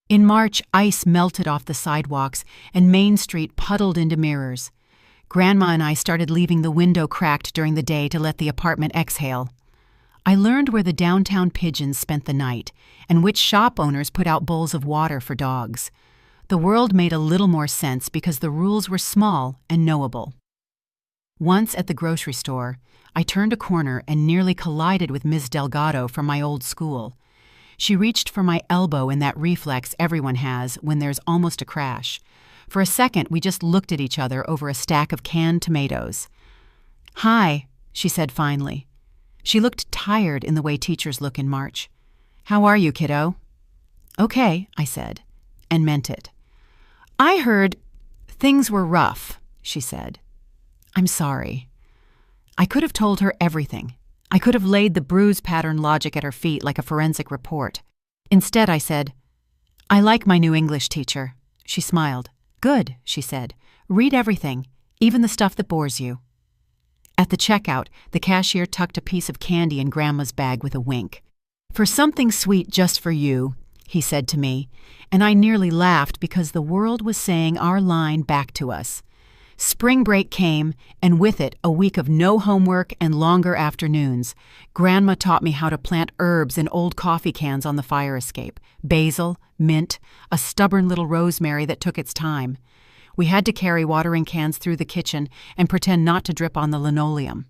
In March, ice melted off the sidewalks and Main Street puddled into mirrors. Grandma and I started leaving the window cracked during the day to let the apartment exhale. I learned where the downtown pigeons spent the night and which shop owners put out bowls of water for dogs. The world made a little more sense because the rules were small and knowable. Once at the grocery store, I turned a corner and nearly collided with Ms. Delgado from my old school. She reached for my elbow in that reflex everyone has when there's almost a crash. For a second, we just looked at each other over a stack of canned tomatoes. "Hi," she said finally. She looked tired in the way teachers look in March. "How are you, kiddo?" "Okay," I said, and meant it. "I heard things were rough," she said. "I'm sorry." I could have told her everything. I could have laid the bruise pattern logic at her feet like a forensic report. Instead, I said, "I like my new English teacher." She smiled. "Good," she said. "Read everything, even the stuff that bores you." At the checkout, the cashier tucked a piece of candy in Grandma's bag with a wink. "For something sweet just for you," he said to me, and I nearly laughed because the world was saying our line back to us. Spring break came, and with it a week of no homework and longer afternoons. Grandma taught me how to plant herbs in old coffee cans on the fire escape, basil, mint, a stubborn little rosemary that took its time. We had to carry watering cans through the kitchen and pretend not to drip on the linoleum.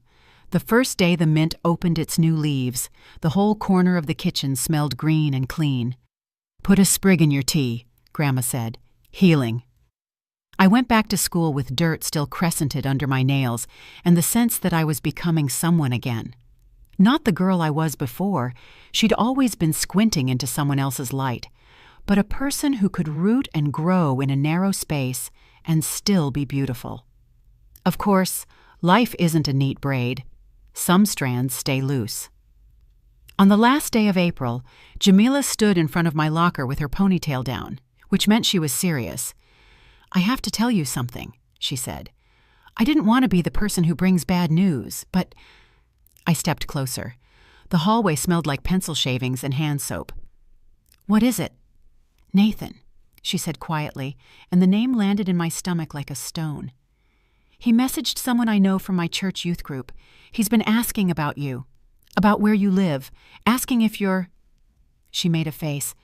The first day the mint opened its new leaves, the whole corner of the kitchen smelled green and clean. "Put a sprig in your tea," Grandma said. "Healing." I went back to school with dirt still crescented under my nails and the sense that I was becoming someone again. Not the girl I was before, she'd always been squinting into someone else's light, but a person who could root and grow in a narrow space and still be beautiful. Of course, life isn't a neat braid. Some strands stay loose. On the last day of April, Jamila stood in front of my locker with her ponytail down, which meant she was serious. "I have to tell you something," she said. "I didn't want to be the person who brings bad news, but—" I stepped closer. The hallway smelled like pencil shavings and hand soap. "What is it?" "Nathan," she said quietly, and the name landed in my stomach like a stone. "He messaged someone I know from my church youth group. He's been asking about you, about where you live, asking if you're—" She made a face.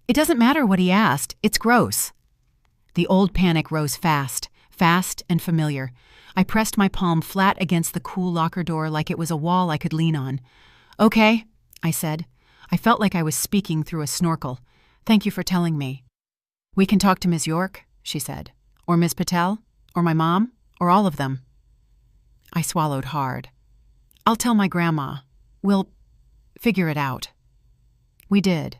"It doesn't matter what he asked. It's gross." The old panic rose fast and familiar. I pressed my palm flat against the cool locker door like it was a wall I could lean on. "Okay," I said. I felt like I was speaking through a snorkel. "Thank you for telling me." "We can talk to Ms. York," she said. "Or Ms. Patel, or my mom, or all of them." I swallowed hard. "I'll tell my grandma. We'll figure it out." We did.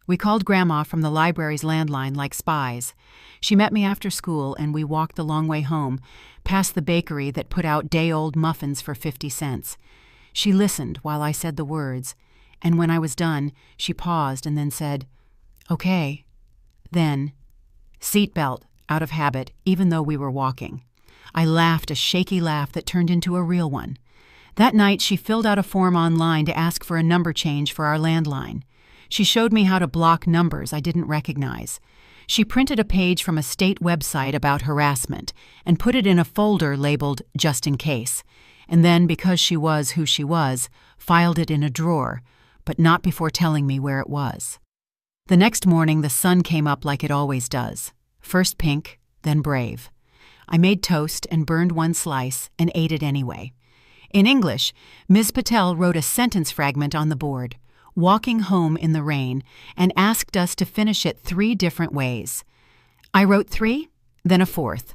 We called Grandma from the library's landline like spies. She met me after school and we walked the long way home, past the bakery that put out day-old muffins for 50 cents. She listened while I said the words, and when I was done, she paused and then said, "Okay." Then, "Seatbelt," out of habit, even though we were walking. I laughed a shaky laugh that turned into a real one. That night, she filled out a form online to ask for a number change for our landline. She showed me how to block numbers I didn't recognize. She printed a page from a state website about harassment and put it in a folder labeled "Just in Case," and then, because she was who she was, filed it in a drawer, but not before telling me where it was. The next morning, the sun came up like it always does. First pink, then brave. I made toast and burned one slice and ate it anyway. In English, Ms. Patel wrote a sentence fragment on the board, "Walking home in the rain," and asked us to finish it 3 different ways. I wrote 3, then a 4th.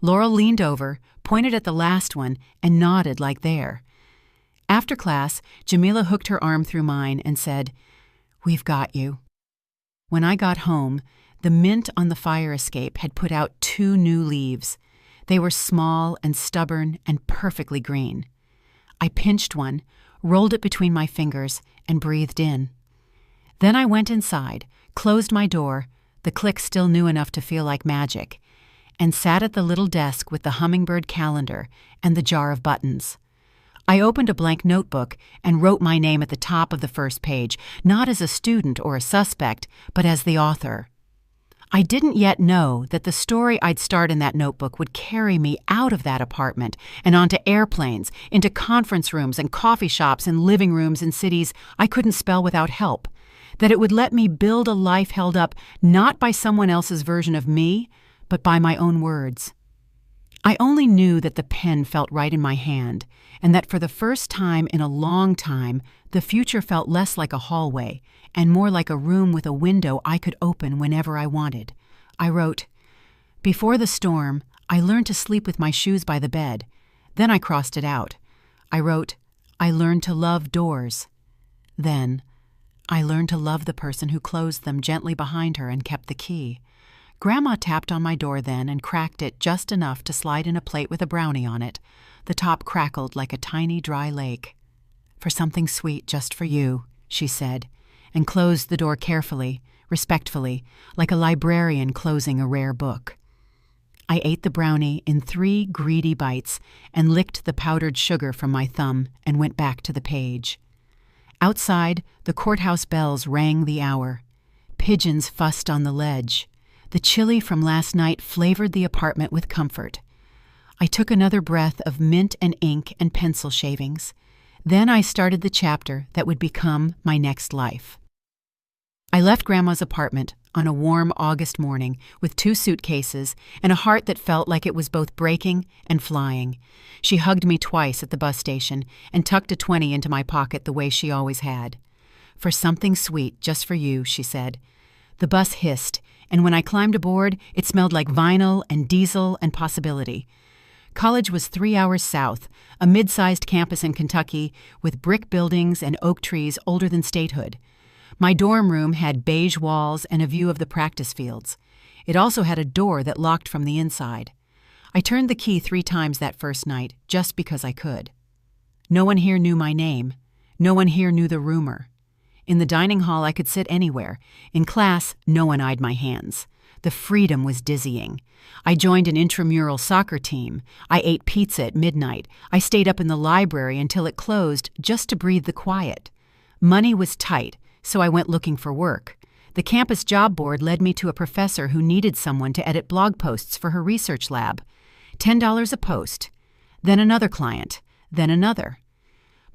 Laurel leaned over, pointed at the last one, and nodded like there. After class, Jamila hooked her arm through mine and said, "We've got you." When I got home, the mint on the fire escape had put out 2 new leaves. They were small and stubborn and perfectly green. I pinched one, rolled it between my fingers, and breathed in. Then I went inside, closed my door, the click still new enough to feel like magic, and sat at the little desk with the hummingbird calendar and the jar of buttons. I opened a blank notebook and wrote my name at the top of the first page, not as a student or a suspect, but as the author. I didn't yet know that the story I'd start in that notebook would carry me out of that apartment and onto airplanes, into conference rooms and coffee shops and living rooms in cities I couldn't spell without help, that it would let me build a life held up not by someone else's version of me, but by my own words. I only knew that the pen felt right in my hand, and that for the first time in a long time, the future felt less like a hallway and more like a room with a window I could open whenever I wanted. I wrote, "Before the storm, I learned to sleep with my shoes by the bed. Then I crossed it out. I wrote, I learned to love doors. Then, I learned to love the person who closed them gently behind her and kept the key. Grandma tapped on my door then and cracked it just enough to slide in a plate with a brownie on it. The top crackled like a tiny dry lake. 'For something sweet just for you,' she said, and closed the door carefully, respectfully, like a librarian closing a rare book. I ate the brownie in 3 greedy bites and licked the powdered sugar from my thumb and went back to the page. Outside, the courthouse bells rang the hour. Pigeons fussed on the ledge. The chili from last night flavored the apartment with comfort. I took another breath of mint and ink and pencil shavings. Then I started the chapter that would become my next life. I left Grandma's apartment on a warm August morning with 2 suitcases and a heart that felt like it was both breaking and flying. She hugged me twice at the bus station and tucked a 20 into my pocket the way she always had. "For something sweet just for you," she said. The bus hissed, and when I climbed aboard, it smelled like vinyl and diesel and possibility. College was 3 hours south, a mid-sized campus in Kentucky with brick buildings and oak trees older than statehood. My dorm room had beige walls and a view of the practice fields. It also had a door that locked from the inside. I turned the key 3 times that first night, just because I could. No one here knew my name. No one here knew the rumor. In the dining hall, I could sit anywhere. In class, no one eyed my hands. The freedom was dizzying. I joined an intramural soccer team. I ate pizza at midnight. I stayed up in the library until it closed just to breathe the quiet. Money was tight, so I went looking for work. The campus job board led me to a professor who needed someone to edit blog posts for her research lab. $10 a post. Then another client. Then another.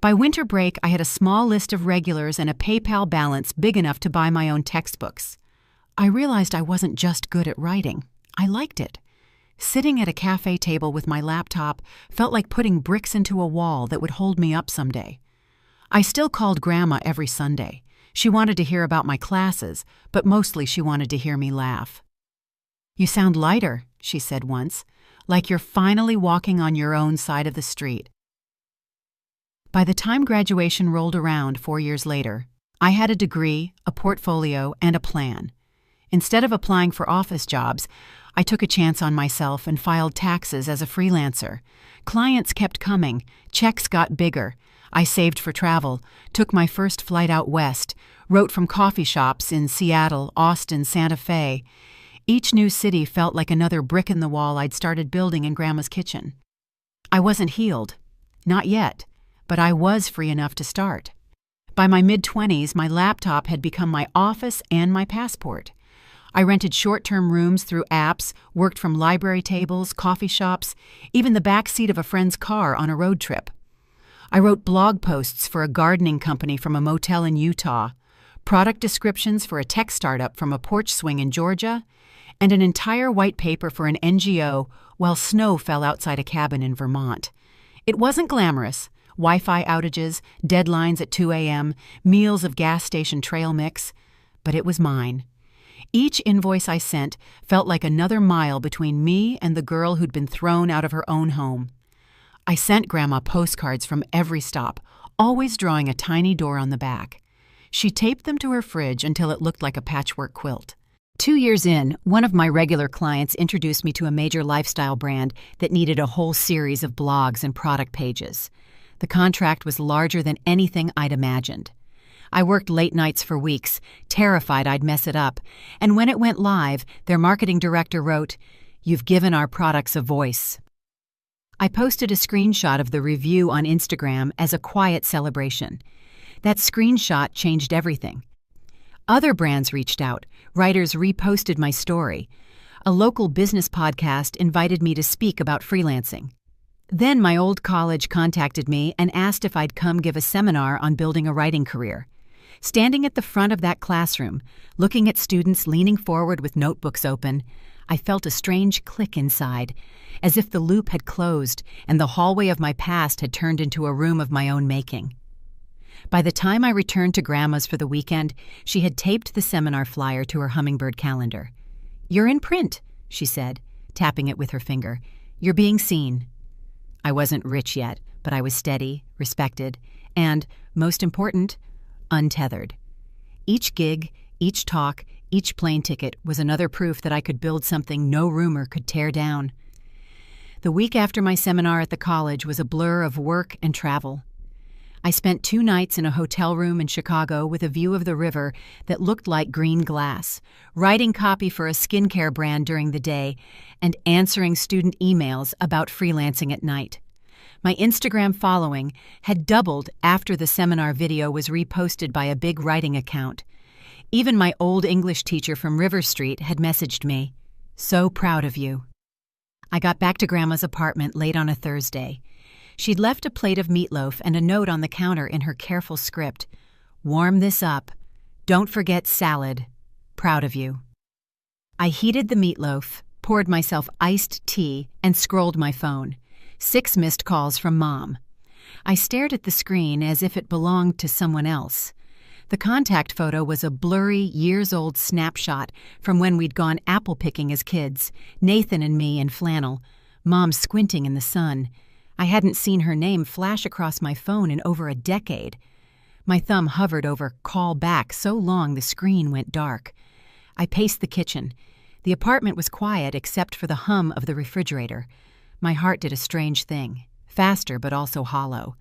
By winter break, I had a small list of regulars and a PayPal balance big enough to buy my own textbooks. I realized I wasn't just good at writing. I liked it. Sitting at a cafe table with my laptop felt like putting bricks into a wall that would hold me up someday. I still called Grandma every Sunday. She wanted to hear about my classes, but mostly she wanted to hear me laugh. "You sound lighter," she said once, like you're finally walking on your own side of the street. By the time graduation rolled around 4 years later, I had a degree, a portfolio, and a plan. Instead of applying for office jobs, I took a chance on myself and filed taxes as a freelancer. Clients kept coming, checks got bigger. I saved for travel, took my first flight out west, wrote from coffee shops in Seattle, Austin, Santa Fe. Each new city felt like another brick in the wall I'd started building in Grandma's kitchen. I wasn't healed. Not yet. But I was free enough to start. By my mid-20s, my laptop had become my office and my passport. I rented short-term rooms through apps, worked from library tables, coffee shops, even the back seat of a friend's car on a road trip. I wrote blog posts for a gardening company from a motel in Utah, product descriptions for a tech startup from a porch swing in Georgia, and an entire white paper for an NGO while snow fell outside a cabin in Vermont. It wasn't glamorous. Wi-Fi outages, deadlines at 2 a.m., meals of gas station trail mix, but it was mine. Each invoice I sent felt like another mile between me and the girl who'd been thrown out of her own home. I sent Grandma postcards from every stop, always drawing a tiny door on the back. She taped them to her fridge until it looked like a patchwork quilt. 2 years in, one of my regular clients introduced me to a major lifestyle brand that needed a whole series of blogs and product pages. The contract was larger than anything I'd imagined. I worked late nights for weeks, terrified I'd mess it up, and when it went live, their marketing director wrote, "You've given our products a voice." I posted a screenshot of the review on Instagram as a quiet celebration. That screenshot changed everything. Other brands reached out, writers reposted my story. A local business podcast invited me to speak about freelancing. Then my old college contacted me and asked if I'd come give a seminar on building a writing career. Standing at the front of that classroom, looking at students leaning forward with notebooks open, I felt a strange click inside, as if the loop had closed and the hallway of my past had turned into a room of my own making. By the time I returned to Grandma's for the weekend, she had taped the seminar flyer to her hummingbird calendar. "You're in print," she said, tapping it with her finger. "You're being seen." I wasn't rich yet, but I was steady, respected, and, most important, untethered. Each gig, each talk, each plane ticket was another proof that I could build something no rumor could tear down. The week after my seminar at the college was a blur of work and travel. I spent 2 nights in a hotel room in Chicago with a view of the river that looked like green glass, writing copy for a skincare brand during the day, and answering student emails about freelancing at night. My Instagram following had doubled after the seminar video was reposted by a big writing account. Even my old English teacher from River Street had messaged me, "So proud of you." I got back to Grandma's apartment late on a Thursday. She'd left a plate of meatloaf and a note on the counter in her careful script. "Warm this up. Don't forget salad. Proud of you." I heated the meatloaf, poured myself iced tea, and scrolled my phone. 6 missed calls from Mom. I stared at the screen as if it belonged to someone else. The contact photo was a blurry, years-old snapshot from when we'd gone apple picking as kids, Nathan and me in flannel, Mom squinting in the sun. I hadn't seen her name flash across my phone in over a decade. My thumb hovered over "call back" so long the screen went dark. I paced the kitchen. The apartment was quiet except for the hum of the refrigerator. My heart did a strange thing, faster but also hollow.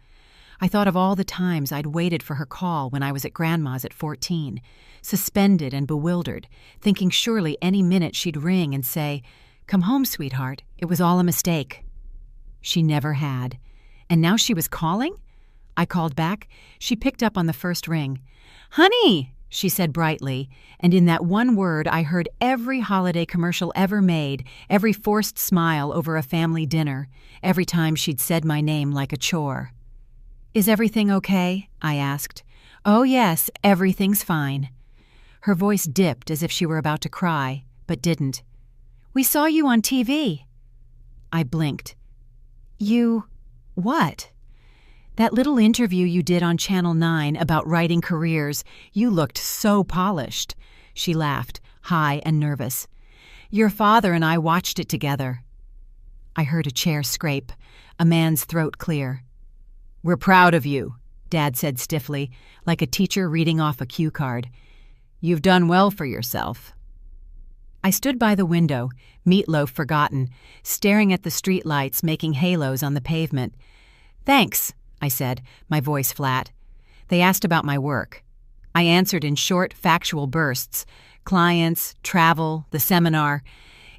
I thought of all the times I'd waited for her call when I was at Grandma's at 14, suspended and bewildered, thinking surely any minute she'd ring and say, "Come home, sweetheart. It was all a mistake." She never had. And now she was calling? I called back. She picked up on the first ring. "Honey," she said brightly, and in that one word I heard every holiday commercial ever made, every forced smile over a family dinner, every time she'd said my name like a chore. "Is everything okay?" I asked. "Oh, yes, everything's fine." Her voice dipped as if she were about to cry, but didn't. "We saw you on TV." I blinked. "You... what?" "That little interview you did on Channel 9 about writing careers. You looked so polished." She laughed, high and nervous. Your father and I watched it together." I heard a chair scrape, a man's throat clear. "We're proud of you," Dad said stiffly, like a teacher reading off a cue card. "You've done well for yourself." I stood by the window, meatloaf forgotten, staring at the street lights making halos on the pavement. "Thanks," I said, my voice flat. They asked about my work. I answered in short, factual bursts. Clients, travel, the seminar.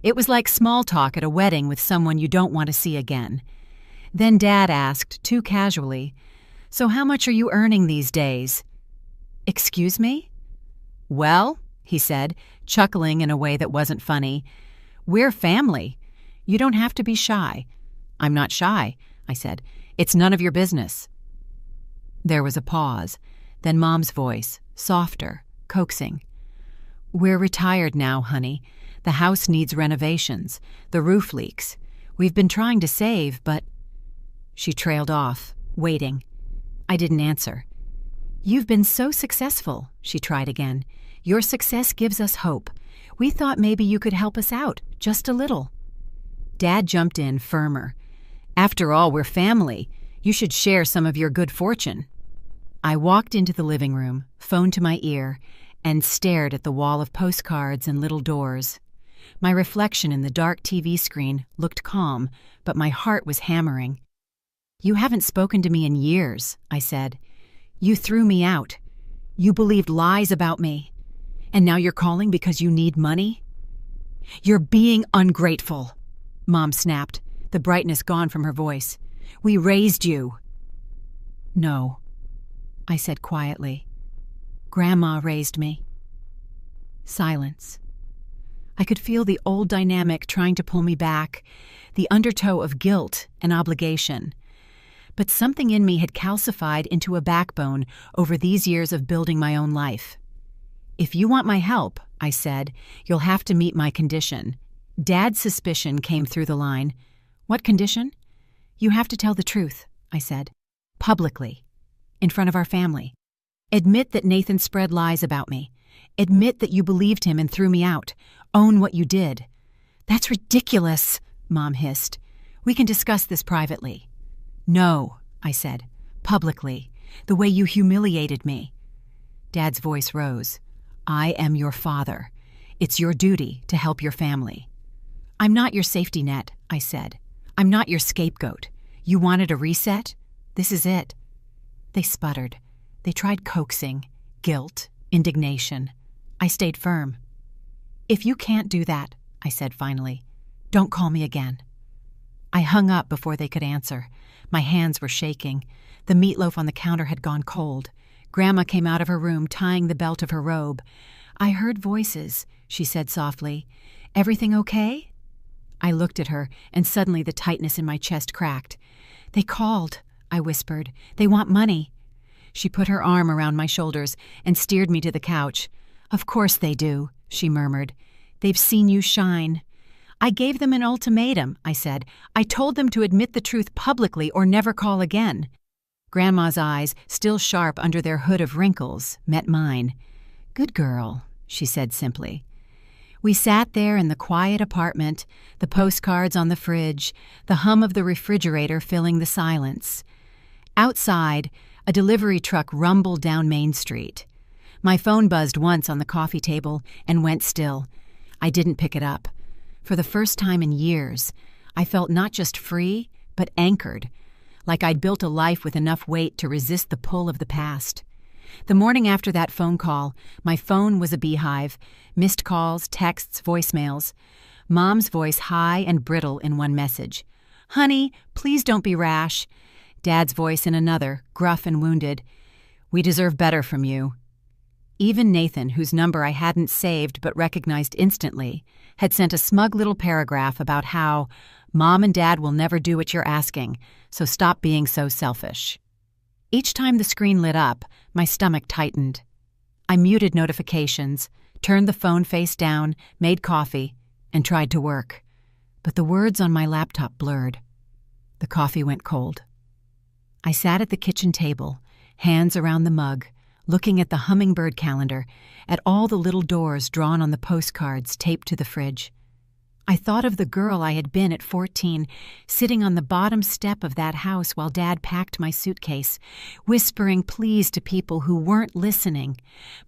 It was like small talk at a wedding with someone you don't want to see again. Then Dad asked, too casually, "So how much are you earning these days?" "Excuse me?" "Well," he said, chuckling in a way that wasn't funny, "we're family. You don't have to be shy." "I'm not shy," I said. "It's none of your business." There was a pause, then Mom's voice, softer, coaxing. "We're retired now, honey. The house needs renovations. The roof leaks. We've been trying to save, but—" She trailed off, waiting. I didn't answer. "You've been so successful," she tried again. "Your success gives us hope. We thought maybe you could help us out, just a little." Dad jumped in, firmer. "After all, we're family. You should share some of your good fortune." I walked into the living room, phone to my ear, and stared at the wall of postcards and little doors. My reflection in the dark TV screen looked calm, but my heart was hammering. "You haven't spoken to me in years," I said. "You threw me out. You believed lies about me. And now you're calling because you need money?" "You're being ungrateful," Mom snapped, the brightness gone from her voice. "We raised you." "No," I said quietly. "Grandma raised me." Silence. I could feel the old dynamic trying to pull me back, the undertow of guilt and obligation. But something in me had calcified into a backbone over these years of building my own life. "If you want my help," I said, "you'll have to meet my condition." Dad's suspicion came through the line. "What condition?" "You have to tell the truth," I said. "Publicly. In front of our family. Admit that Nathan spread lies about me. Admit that you believed him and threw me out. Own what you did." "That's ridiculous," Mom hissed. "We can discuss this privately." "No," I said. "Publicly. The way you humiliated me." Dad's voice rose. "I am your father. It's your duty to help your family." "I'm not your safety net," I said. "I'm not your scapegoat. You wanted a reset? This is it." They sputtered. They tried coaxing, guilt, indignation. I stayed firm. "If you can't do that," I said finally, "don't call me again." I hung up before they could answer. My hands were shaking. The meatloaf on the counter had gone cold. Grandma came out of her room tying the belt of her robe. "I heard voices," she said softly. "Everything okay?" I looked at her, and suddenly the tightness in my chest cracked. "They called," I whispered. "They want money." She put her arm around my shoulders and steered me to the couch. "Of course they do," she murmured. "They've seen you shine." "I gave them an ultimatum," I said. "I told them to admit the truth publicly or never call again." Grandma's eyes, still sharp under their hood of wrinkles, met mine. "Good girl," she said simply. We sat there in the quiet apartment, the postcards on the fridge, the hum of the refrigerator filling the silence. Outside, a delivery truck rumbled down Main Street. My phone buzzed once on the coffee table and went still. I didn't pick it up. For the first time in years, I felt not just free, but anchored, like I'd built a life with enough weight to resist the pull of the past. The morning after that phone call, my phone was a beehive, missed calls, texts, voicemails. Mom's voice high and brittle in one message. "Honey, please don't be rash." Dad's voice in another, gruff and wounded. "We deserve better from you." Even Nathan, whose number I hadn't saved but recognized instantly, had sent a smug little paragraph about how Mom and Dad will never do what you're asking, so stop being so selfish. Each time the screen lit up, my stomach tightened. I muted notifications, turned the phone face down, made coffee, and tried to work. But the words on my laptop blurred. The coffee went cold. I sat at the kitchen table, hands around the mug, looking at the hummingbird calendar, at all the little doors drawn on the postcards taped to the fridge. I thought of the girl I had been at 14, sitting on the bottom step of that house while Dad packed my suitcase, whispering pleas to people who weren't listening.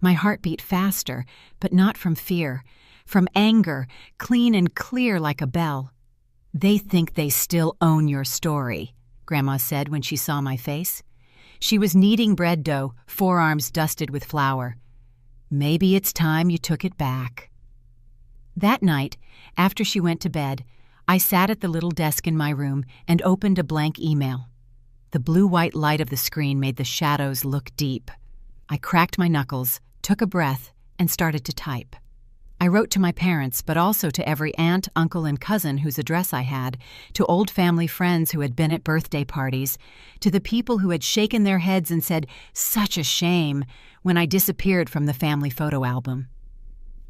My heart beat faster, but not from fear, from anger, clean and clear like a bell. "They think they still own your story," Grandma said when she saw my face. She was kneading bread dough, forearms dusted with flour. "Maybe it's time you took it back." That night, after she went to bed, I sat at the little desk in my room and opened a blank email. The blue-white light of the screen made the shadows look deep. I cracked my knuckles, took a breath, and started to type. I wrote to my parents, but also to every aunt, uncle, and cousin whose address I had, to old family friends who had been at birthday parties, to the people who had shaken their heads and said, "Such a shame," when I disappeared from the family photo album.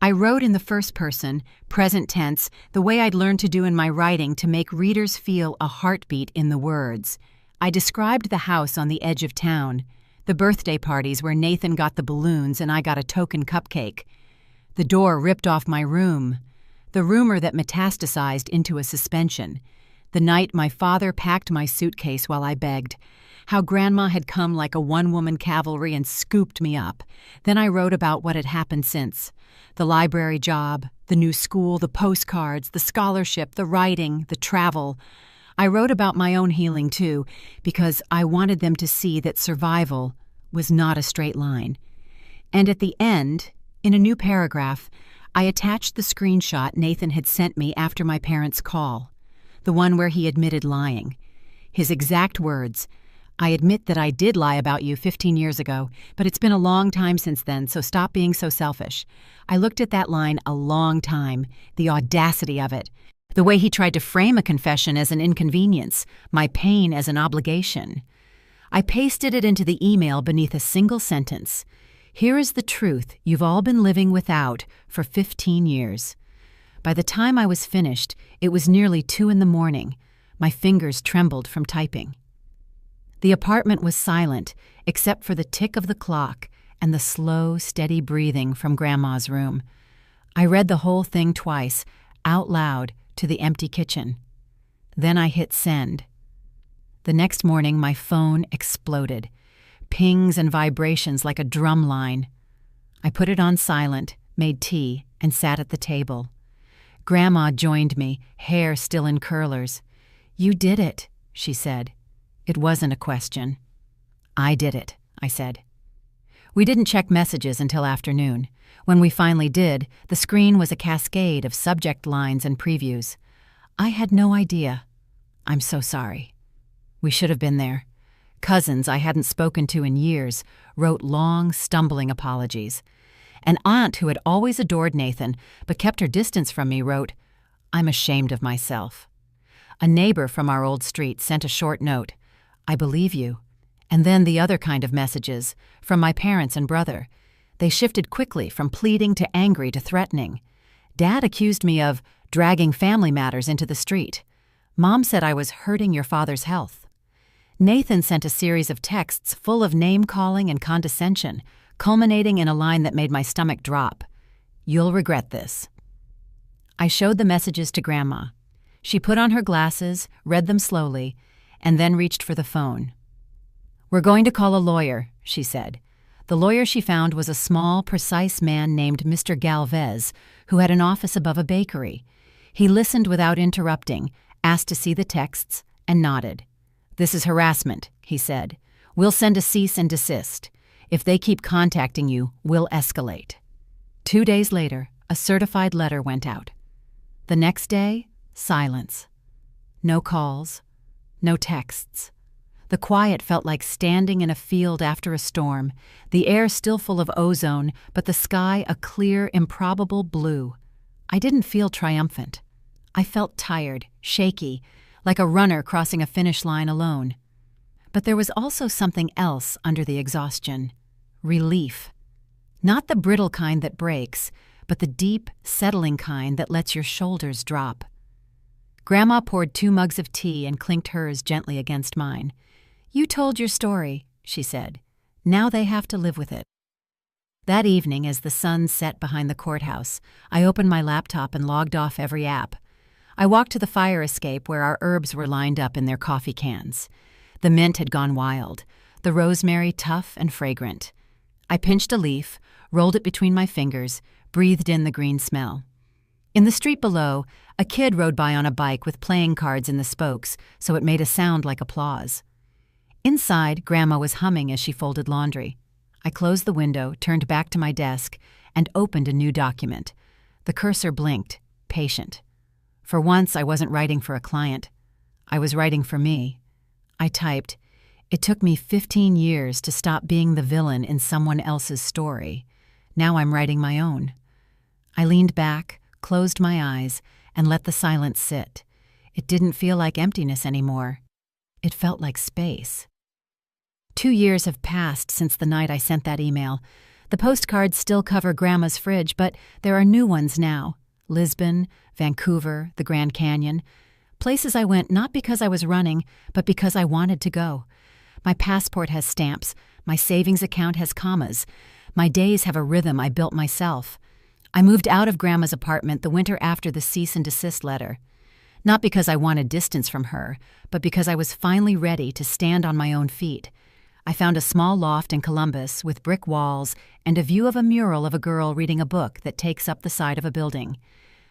I wrote in the first person, present tense, the way I'd learned to do in my writing to make readers feel a heartbeat in the words. I described the house on the edge of town, the birthday parties where Nathan got the balloons and I got a token cupcake, the door ripped off my room, the rumor that metastasized into a suspension, the night my father packed my suitcase while I begged, how Grandma had come like a one-woman cavalry and scooped me up. Then I wrote about what had happened since. The library job, the new school, the postcards, the scholarship, the writing, the travel. I wrote about my own healing, too, because I wanted them to see that survival was not a straight line. And at the end, in a new paragraph, I attached the screenshot Nathan had sent me after my parents' call, the one where he admitted lying. His exact words, "I admit that I did lie about you 15 years ago, but it's been a long time since then, so stop being so selfish." I looked at that line a long time, the audacity of it, the way he tried to frame a confession as an inconvenience, my pain as an obligation. I pasted it into the email beneath a single sentence. "Here is the truth you've all been living without for 15 years. By the time I was finished, it was nearly 2 a.m. My fingers trembled from typing. The apartment was silent, except for the tick of the clock and the slow, steady breathing from Grandma's room. I read the whole thing twice, out loud, to the empty kitchen. Then I hit send. The next morning, my phone exploded. Pings and vibrations like a drum line. I put it on silent, made tea, and sat at the table. Grandma joined me, hair still in curlers. "You did it," she said. It wasn't a question. "I did it," I said. We didn't check messages until afternoon. When we finally did, the screen was a cascade of subject lines and previews. "I had no idea. I'm so sorry. We should have been there." Cousins I hadn't spoken to in years wrote long, stumbling apologies. An aunt who had always adored Nathan but kept her distance from me wrote, "I'm ashamed of myself." A neighbor from our old street sent a short note, "I believe you." And then the other kind of messages, from my parents and brother. They shifted quickly from pleading to angry to threatening. Dad accused me of dragging family matters into the street. Mom said I was hurting your father's health. Nathan sent a series of texts full of name-calling and condescension, culminating in a line that made my stomach drop. "You'll regret this." I showed the messages to Grandma. She put on her glasses, read them slowly, and then reached for the phone. "We're going to call a lawyer," she said. The lawyer she found was a small, precise man named Mr. Galvez, who had an office above a bakery. He listened without interrupting, asked to see the texts, and nodded. "This is harassment," he said. "We'll send a cease and desist. If they keep contacting you, we'll escalate." 2 days later, a certified letter went out. The next day, silence. No calls, no texts. The quiet felt like standing in a field after a storm, the air still full of ozone, but the sky a clear, improbable blue. I didn't feel triumphant. I felt tired, shaky, like a runner crossing a finish line alone. But there was also something else under the exhaustion. Relief. Not the brittle kind that breaks, but the deep, settling kind that lets your shoulders drop. Grandma poured 2 mugs of tea and clinked hers gently against mine. "You told your story," she said. "Now they have to live with it." That evening, as the sun set behind the courthouse, I opened my laptop and logged off every app. I walked to the fire escape where our herbs were lined up in their coffee cans. The mint had gone wild, the rosemary tough and fragrant. I pinched a leaf, rolled it between my fingers, breathed in the green smell. In the street below, a kid rode by on a bike with playing cards in the spokes, so it made a sound like applause. Inside, Grandma was humming as she folded laundry. I closed the window, turned back to my desk, and opened a new document. The cursor blinked, patient. For once, I wasn't writing for a client. I was writing for me. I typed, "It took me 15 years to stop being the villain in someone else's story. Now I'm writing my own." I leaned back, closed my eyes, and let the silence sit. It didn't feel like emptiness anymore. It felt like space. 2 years have passed since the night I sent that email. The postcards still cover Grandma's fridge, but there are new ones now. Lisbon, Vancouver, the Grand Canyon. Places I went not because I was running, but because I wanted to go. My passport has stamps. My savings account has commas. My days have a rhythm I built myself. I moved out of Grandma's apartment the winter after the cease and desist letter. Not because I wanted distance from her, but because I was finally ready to stand on my own feet. I found a small loft in Columbus with brick walls and a view of a mural of a girl reading a book that takes up the side of a building.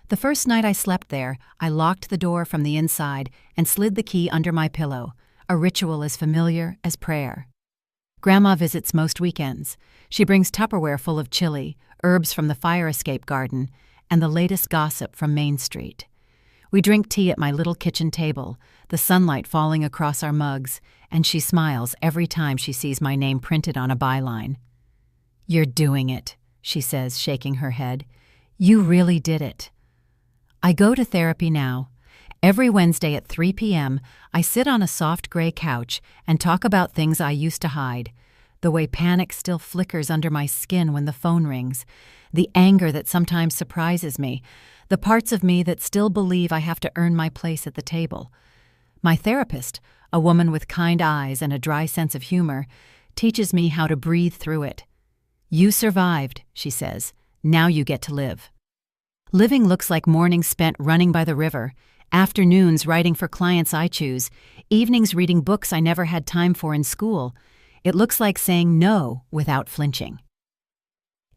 The first night I slept there, I locked the door from the inside and slid the key under my pillow, a ritual as familiar as prayer. Grandma visits most weekends. She brings Tupperware full of chili, herbs from the fire escape garden, and the latest gossip from Main Street. We drink tea at my little kitchen table, the sunlight falling across our mugs, and she smiles every time she sees my name printed on a byline. "You're doing it," she says, shaking her head. "You really did it." I go to therapy now. Every Wednesday at 3 p.m., I sit on a soft gray couch and talk about things I used to hide. The way panic still flickers under my skin when the phone rings, the anger that sometimes surprises me, the parts of me that still believe I have to earn my place at the table. My therapist, a woman with kind eyes and a dry sense of humor, teaches me how to breathe through it. "You survived," she says. "Now you get to live." Living looks like mornings spent running by the river, afternoons writing for clients I choose, evenings reading books I never had time for in school. It looks like saying no without flinching.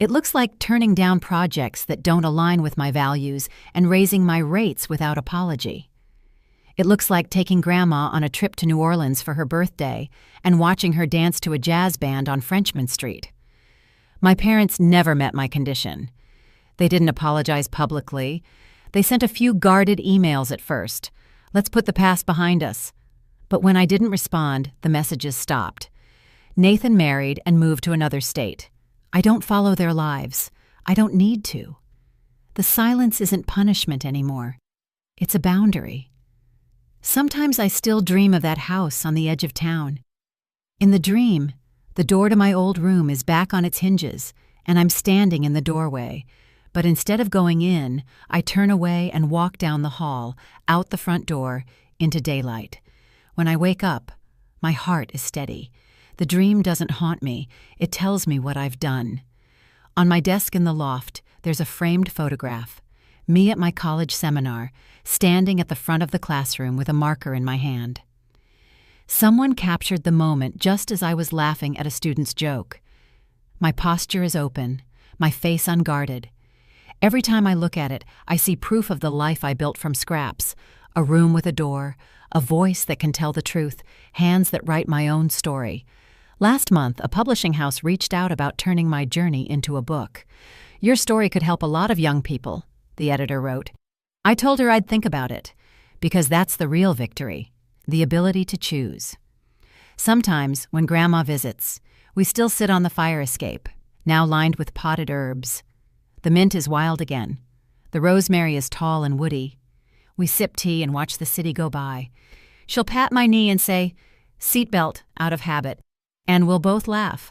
It looks like turning down projects that don't align with my values and raising my rates without apology. It looks like taking Grandma on a trip to New Orleans for her birthday and watching her dance to a jazz band on Frenchman Street. My parents never met my condition. They didn't apologize publicly. They sent a few guarded emails at first. "Let's put the past behind us." But when I didn't respond, the messages stopped. Nathan married and moved to another state. I don't follow their lives. I don't need to. The silence isn't punishment anymore. It's a boundary. Sometimes I still dream of that house on the edge of town. In the dream, the door to my old room is back on its hinges, and I'm standing in the doorway. But instead of going in, I turn away and walk down the hall, out the front door, into daylight. When I wake up, my heart is steady. The dream doesn't haunt me. It tells me what I've done. On my desk in the loft, there's a framed photograph. Me at my college seminar, standing at the front of the classroom with a marker in my hand. Someone captured the moment just as I was laughing at a student's joke. My posture is open, my face unguarded. Every time I look at it, I see proof of the life I built from scraps. A room with a door, a voice that can tell the truth, hands that write my own story. Last month, a publishing house reached out about turning my journey into a book. "Your story could help a lot of young people," the editor wrote. I told her I'd think about it, because that's the real victory, the ability to choose. Sometimes, when Grandma visits, we still sit on the fire escape, now lined with potted herbs. The mint is wild again. The rosemary is tall and woody. We sip tea and watch the city go by. She'll pat my knee and say, "Seatbelt," out of habit, and we'll both laugh.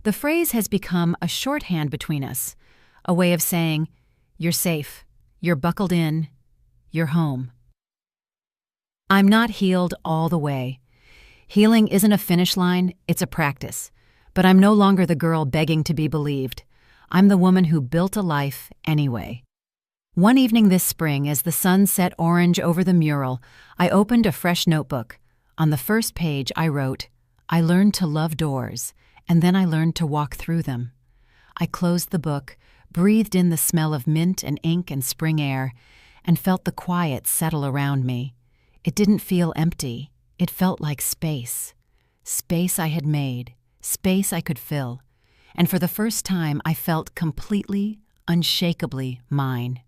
The phrase has become a shorthand between us, a way of saying, "You're safe, you're buckled in, you're home." I'm not healed all the way. Healing isn't a finish line, it's a practice. But I'm no longer the girl begging to be believed. I'm the woman who built a life anyway. One evening this spring, as the sun set orange over the mural, I opened a fresh notebook. On the first page, I wrote, "I learned to love doors, and then I learned to walk through them." I closed the book, breathed in the smell of mint and ink and spring air, and felt the quiet settle around me. It didn't feel empty. It felt like space. Space I had made, space I could fill. And for the first time, I felt completely, unshakably mine.